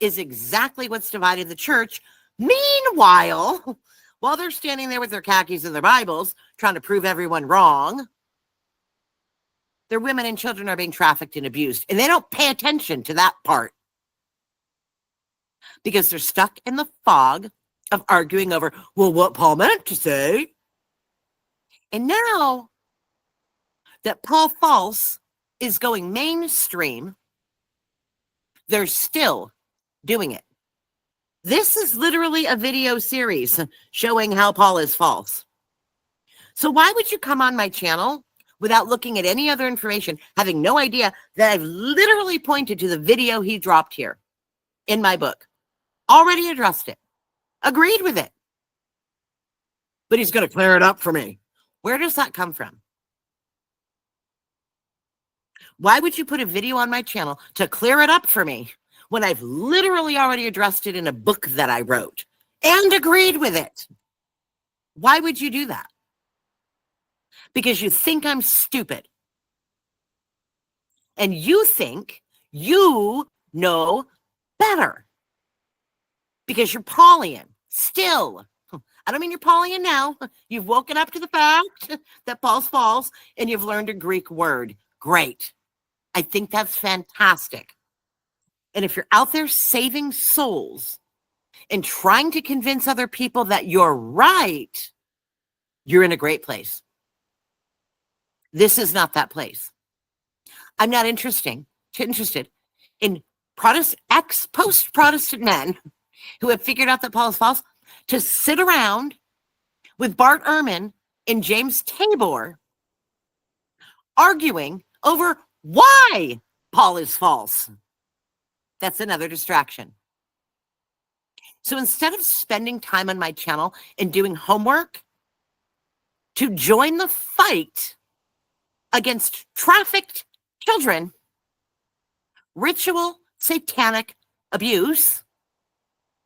is exactly what's divided the church. Meanwhile, while they're standing there with their khakis and their Bibles, trying to prove everyone wrong, their women and children are being trafficked and abused. And they don't pay attention to that part because they're stuck in the fog of arguing over, well, what Paul meant to say. And now that Paul False is going mainstream, they're still doing it. This is literally a video series showing how Paul is false. So why would you come on my channel without looking at any other information, having no idea that I've literally pointed to the video he dropped here in my book, already addressed it, agreed with it, but he's going to clear it up for me. Where does that come from? Why would you put a video on my channel to clear it up for me when I've literally already addressed it in a book that I wrote and agreed with it? Why would you do that? Because you think I'm stupid. And you think you know better. Because you're Paulian still. I don't mean you're Paulian now. You've woken up to the fact that Paul's false and you've learned a Greek word. Great. I think that's fantastic. And if you're out there saving souls and trying to convince other people that you're right, you're in a great place. This is not that place. I'm not interested in post-Protestant men who have figured out that Paul is false to sit around with Bart Ehrman and James Tabor arguing over why Paul is false. That's another distraction. So instead of spending time on my channel and doing homework to join the fight against trafficked children, ritual satanic abuse,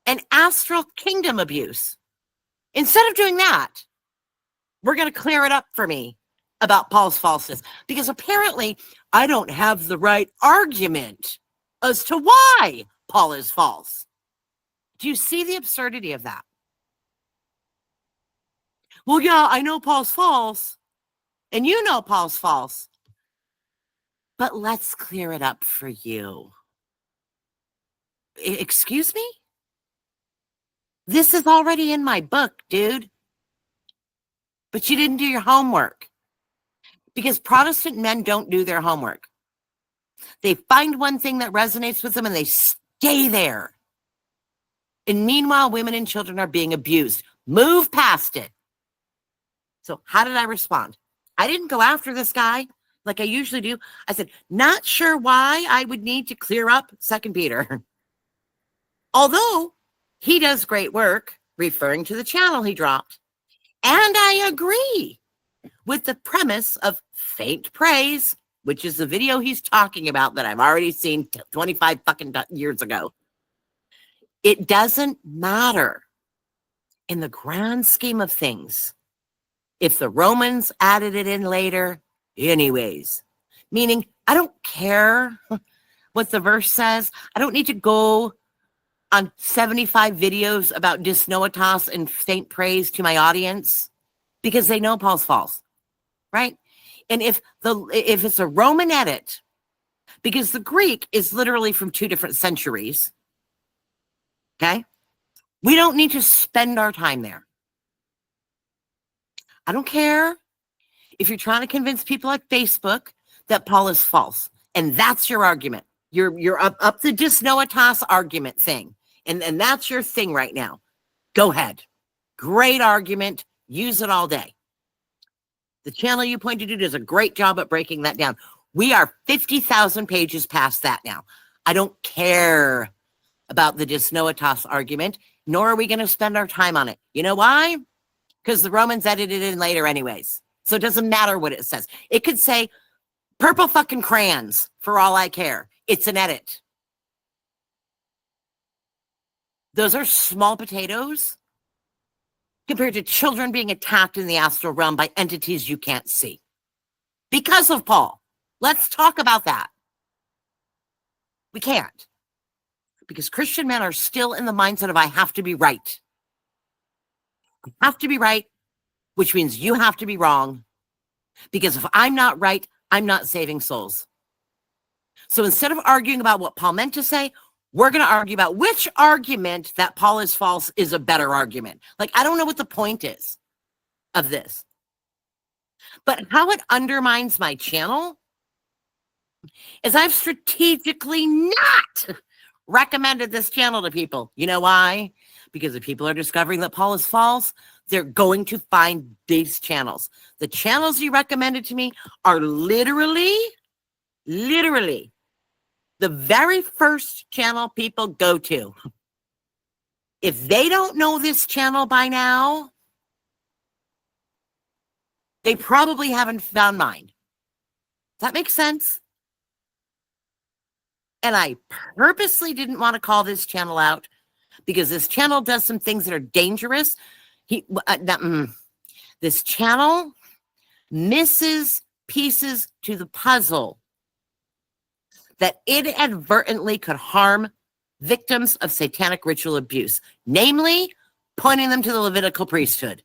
and astral kingdom abuse, instead of doing that, we're going to clear it up for me about Paul's falseness, because apparently I don't have the right argument as to why Paul is false. Do you see the absurdity of that? Well, yeah, I know Paul's false, and you know Paul's false, but let's clear it up for you. Excuse me? This is already in my book, dude. But you didn't do your homework. Because Protestant men don't do their homework. They find one thing that resonates with them and they stay there. And meanwhile, women and children are being abused. Move past it. So how did I respond? I didn't go after this guy like I usually do. I said, not sure why I would need to clear up 2 Peter. Although he does great work, referring to the channel he dropped. And I agree with the premise of faint praise, which is the video he's talking about that I've already seen 25 fucking years ago. It doesn't matter in the grand scheme of things if the Romans added it in later anyways. Meaning, I don't care what the verse says. I don't need to go on 75 videos about dysnoetos and faint praise to my audience because they know Paul's false, right? And if it's a Roman edit, because the Greek is literally from 2 different centuries, okay? We don't need to spend our time there. I don't care if you're trying to convince people like Facebook that Paul is false, and that's your argument. You're up the dysnoetos argument thing. And that's your thing right now. Go ahead. Great argument. Use it all day. The channel you pointed to does a great job at breaking that down. We are 50,000 pages past that now. I don't care about the Disnoetas argument, nor are we going to spend our time on it. You know why? Because the Romans edited it in later anyways. So it doesn't matter what it says. It could say purple fucking crayons for all I care. It's an edit. Those are small potatoes compared to children being attacked in the astral realm by entities you can't see. Because of Paul. Let's talk about that. We can't. Because Christian men are still in the mindset of I have to be right. I have to be right, which means you have to be wrong. Because if I'm not right, I'm not saving souls. So instead of arguing about what Paul meant to say, we're going to argue about which argument that Paul is false is a better argument. Like, I don't know what the point is of this. But how it undermines my channel is I've strategically not recommended this channel to people. You know why? Because if people are discovering that Paul is false, they're going to find these channels. The channels you recommended to me are literally the very first channel people go to. If they don't know this channel by now, they probably haven't found mine. Does that make sense? And I purposely didn't want to call this channel out because this channel does some things that are dangerous. This channel misses pieces to the puzzle that inadvertently could harm victims of satanic ritual abuse, namely pointing them to the Levitical priesthood,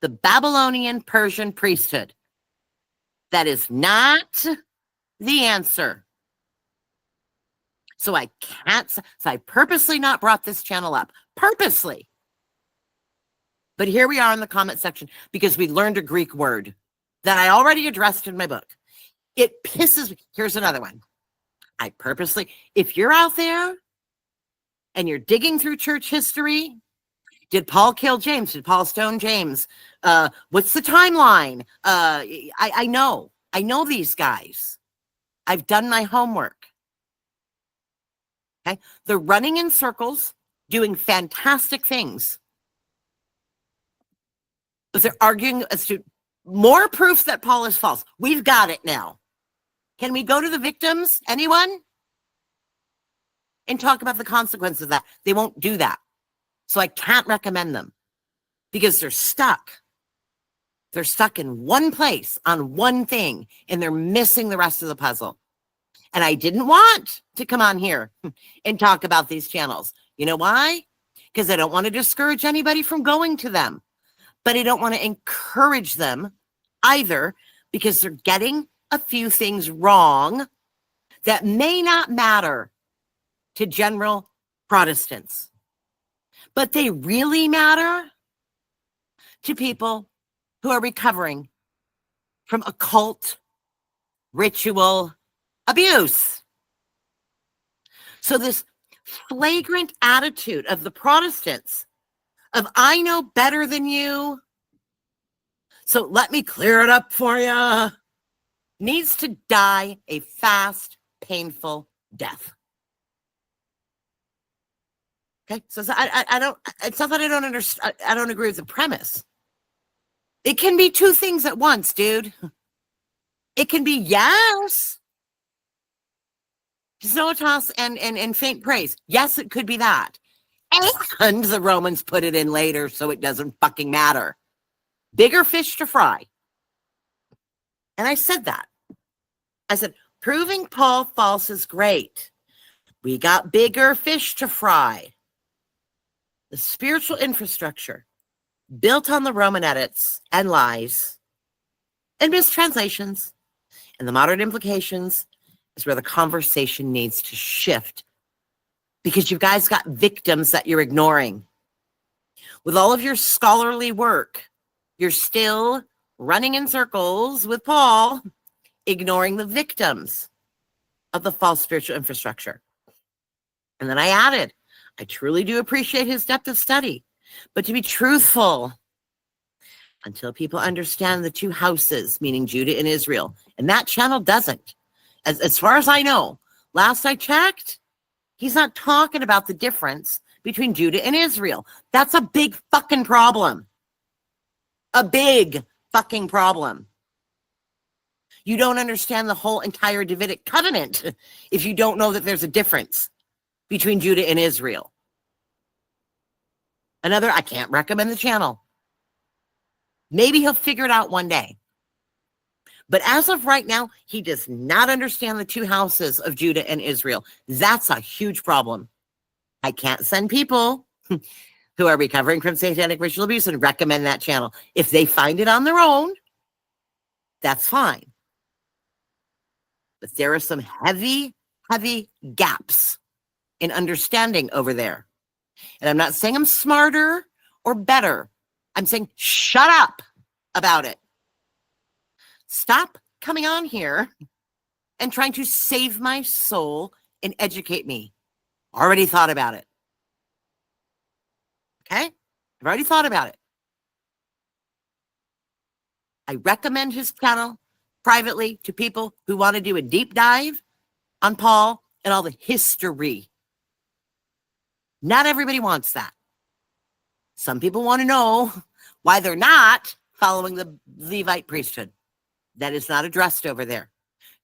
the Babylonian Persian priesthood. That is not the answer. So I purposely not brought this channel up. Purposely. But here we are in the comment section because we learned a Greek word that I already addressed in my book. It pisses me. Here's another one. If you're out there and you're digging through church history, did Paul kill James? Did Paul stone James? What's the timeline? I know these guys. I've done my homework. Okay, they're running in circles, doing fantastic things. But they're arguing as to more proof that Paul is false. We've got it now. Can we go to the victims? Anyone? And talk about the consequences of that. They won't do that. So I can't recommend them because they're stuck. They're stuck in one place on one thing and they're missing the rest of the puzzle. And I didn't want to come on here and talk about these channels. You know why? Because I don't want to discourage anybody from going to them. But I don't want to encourage them either because they're getting a few things wrong that may not matter to general Protestants. But they really matter to people who are recovering from occult ritual abuse. So this flagrant attitude of the Protestants of I know better than you, so let me clear it up for you, needs to die a fast, painful death. Okay, so I don't. It's not that I don't understand. I don't agree with the premise. It can be two things at once, dude. It can be yes, Zoetos and faint praise. Yes, it could be that. And the Romans put it in later, so it doesn't fucking matter. Bigger fish to fry. And I said that. I said, proving Paul false is great. We got bigger fish to fry. The spiritual infrastructure built on the Roman edits and lies and mistranslations and the modern implications is where the conversation needs to shift. Because you guys got victims that you're ignoring. With all of your scholarly work, you're still running in circles with Paul, ignoring the victims of the false spiritual infrastructure. And then I added, I truly do appreciate his depth of study. But to be truthful, until people understand the two houses, meaning Judah and Israel. And that channel doesn't. As far as I know, last I checked, he's not talking about the difference between Judah and Israel. That's a big fucking problem. A big fucking problem. You don't understand the whole entire Davidic covenant if you don't know that there's a difference between Judah and Israel. I can't recommend the channel. Maybe he'll figure it out one day. But as of right now, he does not understand the two houses of Judah and Israel. That's a huge problem. I can't send people who are recovering from satanic ritual abuse and recommend that channel. If they find it on their own, that's fine. But there are some heavy, heavy gaps in understanding over there. And I'm not saying I'm smarter or better. I'm saying shut up about it. Stop coming on here and trying to save my soul and educate me. Already thought about it. Okay? I've already thought about it. I recommend his channel privately to people who want to do a deep dive on Paul and all the history. Not everybody wants that. Some people want to know why they're not following the Levite priesthood. That is not addressed over there.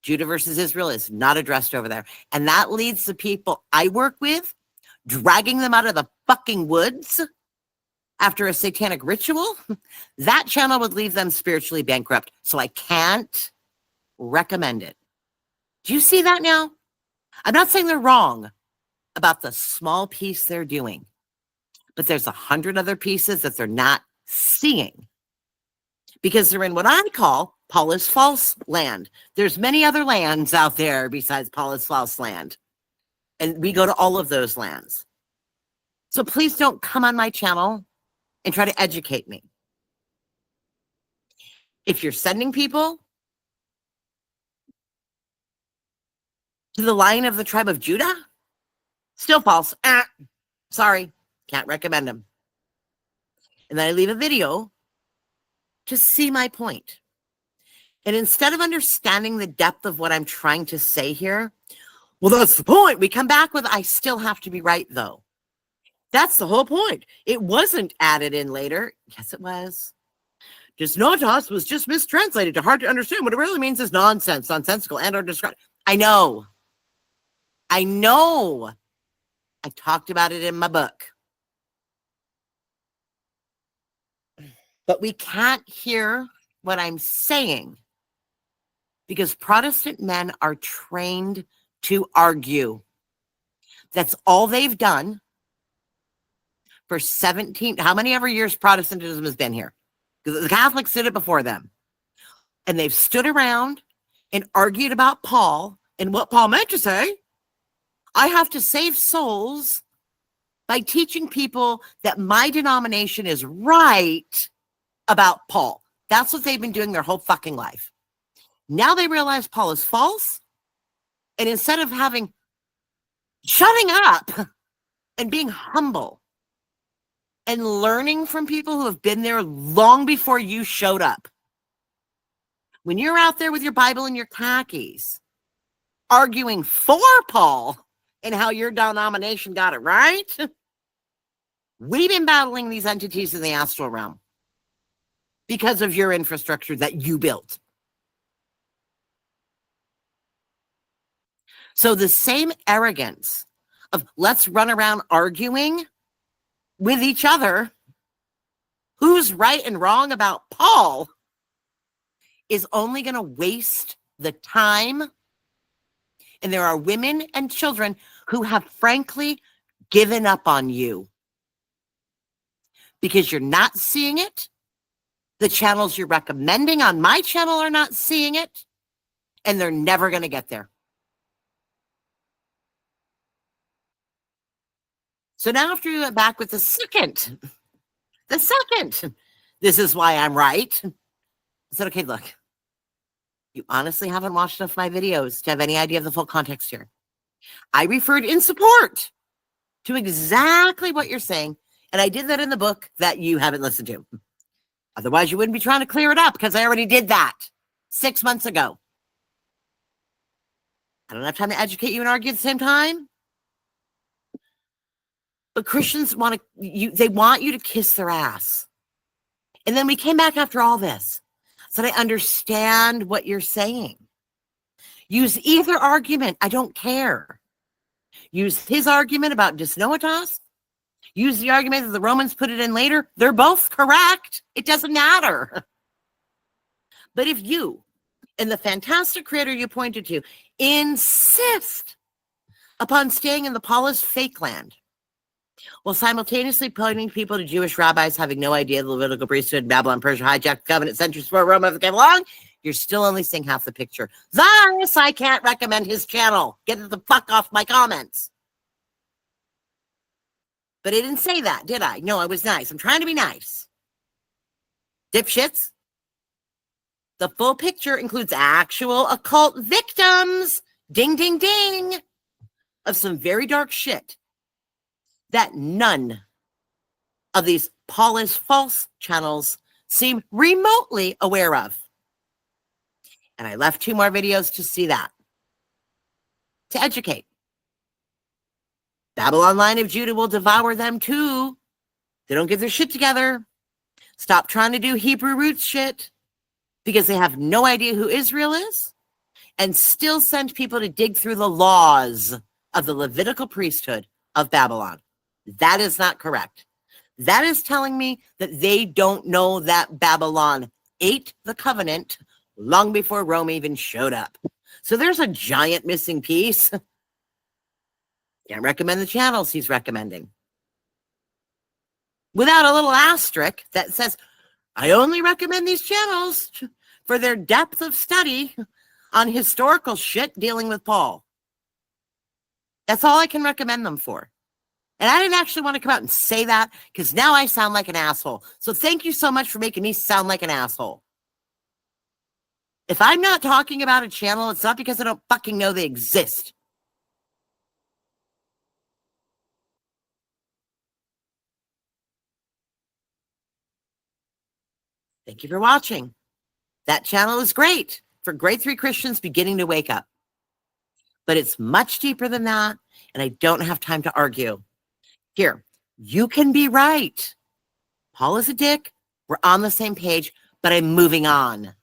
Judah versus Israel is not addressed over there. And that leads the people I work with, dragging them out of the fucking woods after a satanic ritual. That channel would leave them spiritually bankrupt. So I can't recommend it. Do you see that now? I'm not saying they're wrong about the small piece they're doing, but there's 100 other pieces that they're not seeing because they're in what I call Paul is false land. There's many other lands out there besides Paul is false land. And we go to all of those lands. So please don't come on my channel and try to educate me. If you're sending people to the line of the tribe of Judah, still false. Sorry, can't recommend them. And then I leave a video to see my point. And instead of understanding the depth of what I'm trying to say here, well, that's the point. We come back with, I still have to be right, though. That's the whole point. It wasn't added in later. Yes, it was. Just notas was just mistranslated to hard to understand. What it really means is nonsense, nonsensical, and or describe. I know. I talked about it in my book. But we can't hear what I'm saying because Protestant men are trained to argue. That's all they've done for 17, how many ever years Protestantism has been here? Because the Catholics did it before them. And they've stood around and argued about Paul and what Paul meant to say. I have to save souls by teaching people that my denomination is right about Paul. That's what they've been doing their whole fucking life. Now they realize Paul is false. And instead of shutting up and being humble and learning from people who have been there long before you showed up, when you're out there with your Bible and your khakis arguing for Paul and how your denomination got it right, we've been battling these entities in the astral realm because of your infrastructure that you built. So the same arrogance of let's run around arguing with each other who's right and wrong about Paul is only going to waste the time. And there are women and children who have frankly given up on you because you're not seeing it. The channels you're recommending on my channel are not seeing it, and they're never going to get there. So now after you went back with the second, this is why I'm right. I said, okay, look, you honestly haven't watched enough of my videos to have any idea of the full context here. I referred in support to exactly what you're saying, and I did that in the book that you haven't listened to. Otherwise, you wouldn't be trying to clear it up because I already did that 6 months ago. I don't have time to educate you and argue at the same time. But Christians they want you to kiss their ass. And then we came back after all this. So I understand what you're saying. Use either argument. I don't care. Use his argument about disnoitas. Use the argument that the Romans put it in later. They're both correct. It doesn't matter. But if you and the fantastic creator you pointed to insist upon staying in the Paulist fake land, while simultaneously pointing people to Jewish rabbis having no idea the Levitical priesthood in Babylon, Persia hijacked the covenant centuries before Rome ever came along, you're still only seeing half the picture. Thus, I can't recommend his channel. Get the fuck off my comments. But I didn't say that, did I? No, I was nice. I'm trying to be nice. Dipshits. The full picture includes actual occult victims, ding, ding, ding, of some very dark shit that none of these Paulist false channels seem remotely aware of. And I left 2 more videos to see that, to educate. Babylon line of Judah will devour them too. They don't get their shit together. Stop trying to do Hebrew roots shit because they have no idea who Israel is and still send people to dig through the laws of the Levitical priesthood of Babylon. That is not correct. That is telling me that they don't know that Babylon ate the covenant long before Rome even showed up. So there's a giant missing piece. Can't recommend the channels he's recommending. Without a little asterisk that says, I only recommend these channels for their depth of study on historical shit dealing with Paul. That's all I can recommend them for. And I didn't actually want to come out and say that because now I sound like an asshole. So thank you so much for making me sound like an asshole. If I'm not talking about a channel, it's not because I don't fucking know they exist. Thank you for watching. That channel is great for grade 3 Christians beginning to wake up. But it's much deeper than that, and I don't have time to argue. Here, you can be right. Paul is a dick. We're on the same page, but I'm moving on.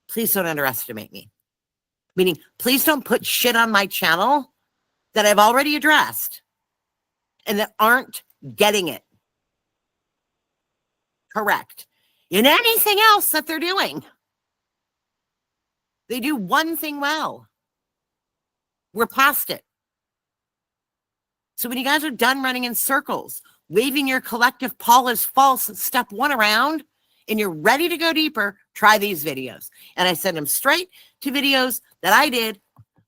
Please don't underestimate me. Meaning, please don't put shit on my channel that I've already addressed and that aren't getting it correct in anything else that they're doing. They do one thing well. We're past it. So when you guys are done running in circles, waving your collective Paul is false step 1 around, and you're ready to go deeper, try these videos. And I send them straight to videos that I did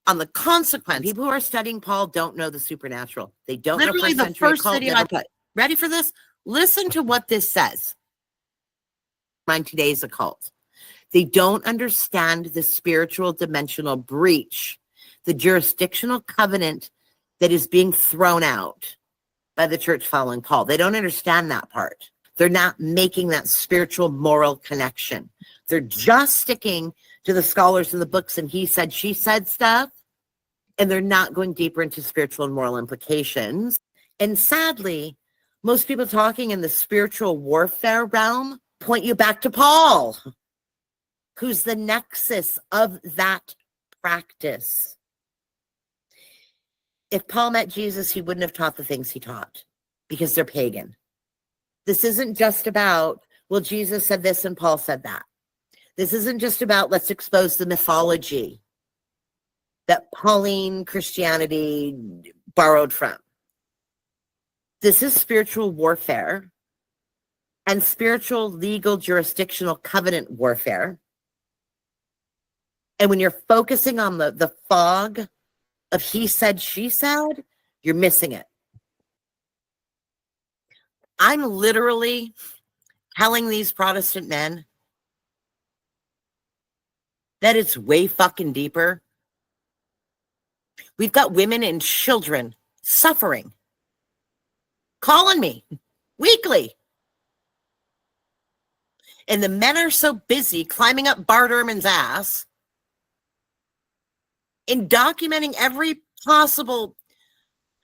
on the consequence. People who are studying Paul don't know the supernatural. They don't Literally know the first video I put. Ready for this? Listen to what this says. Mind today's occult. They don't understand the spiritual dimensional breach, the jurisdictional covenant that is being thrown out by the church following Paul. They don't understand that part. They're not making that spiritual moral connection. They're just sticking to the scholars and the books and he said, she said stuff, and they're not going deeper into spiritual and moral implications. And sadly, most people talking in the spiritual warfare realm point you back to Paul, who's the nexus of that practice. If Paul met Jesus, he wouldn't have taught the things he taught because they're pagan. This isn't just about, well, Jesus said this and Paul said that. This isn't just about, let's expose the mythology that Pauline Christianity borrowed from. This is spiritual warfare and spiritual, legal, jurisdictional covenant warfare. And when you're focusing on the fog of he said, she said, you're missing it. I'm literally telling these Protestant men that it's way fucking deeper. We've got women and children suffering, calling me weekly. And the men are so busy climbing up Bart Ehrman's ass in documenting every possible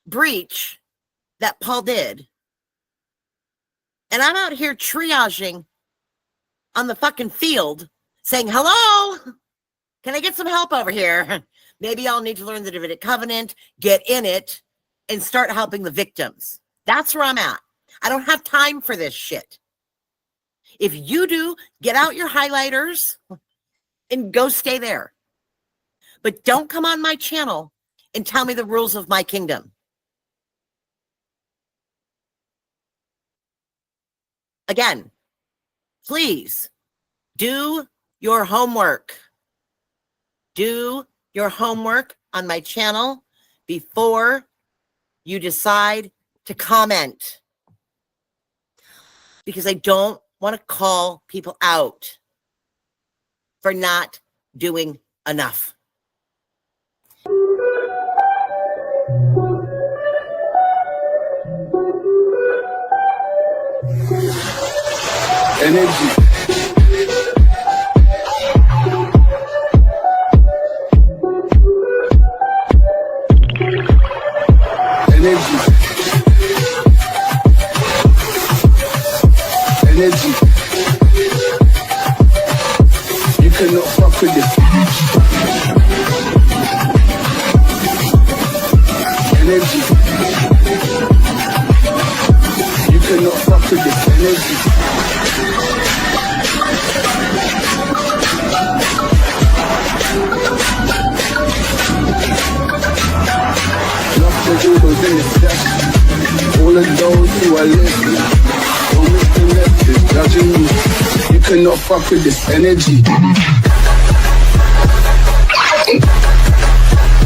breach that Paul did. And I'm out here triaging on the fucking field saying, hello, can I get some help over here? Maybe I'll need to learn the Davidic covenant, get in it, and start helping the victims. That's where I'm at. I don't have time for this shit. If you do, get out your highlighters and go stay there. But don't come on my channel and tell me the rules of my kingdom. Again, please do your homework. Do your homework on my channel before you decide to comment. Because I don't want to call people out for not doing enough. Energy. Energy. You cannot fuck with this. Energy. You cannot fuck with this energy. Love the doodles in the stash. All of those who are listening. Don't miss the message, judging you. You cannot fuck with this energy.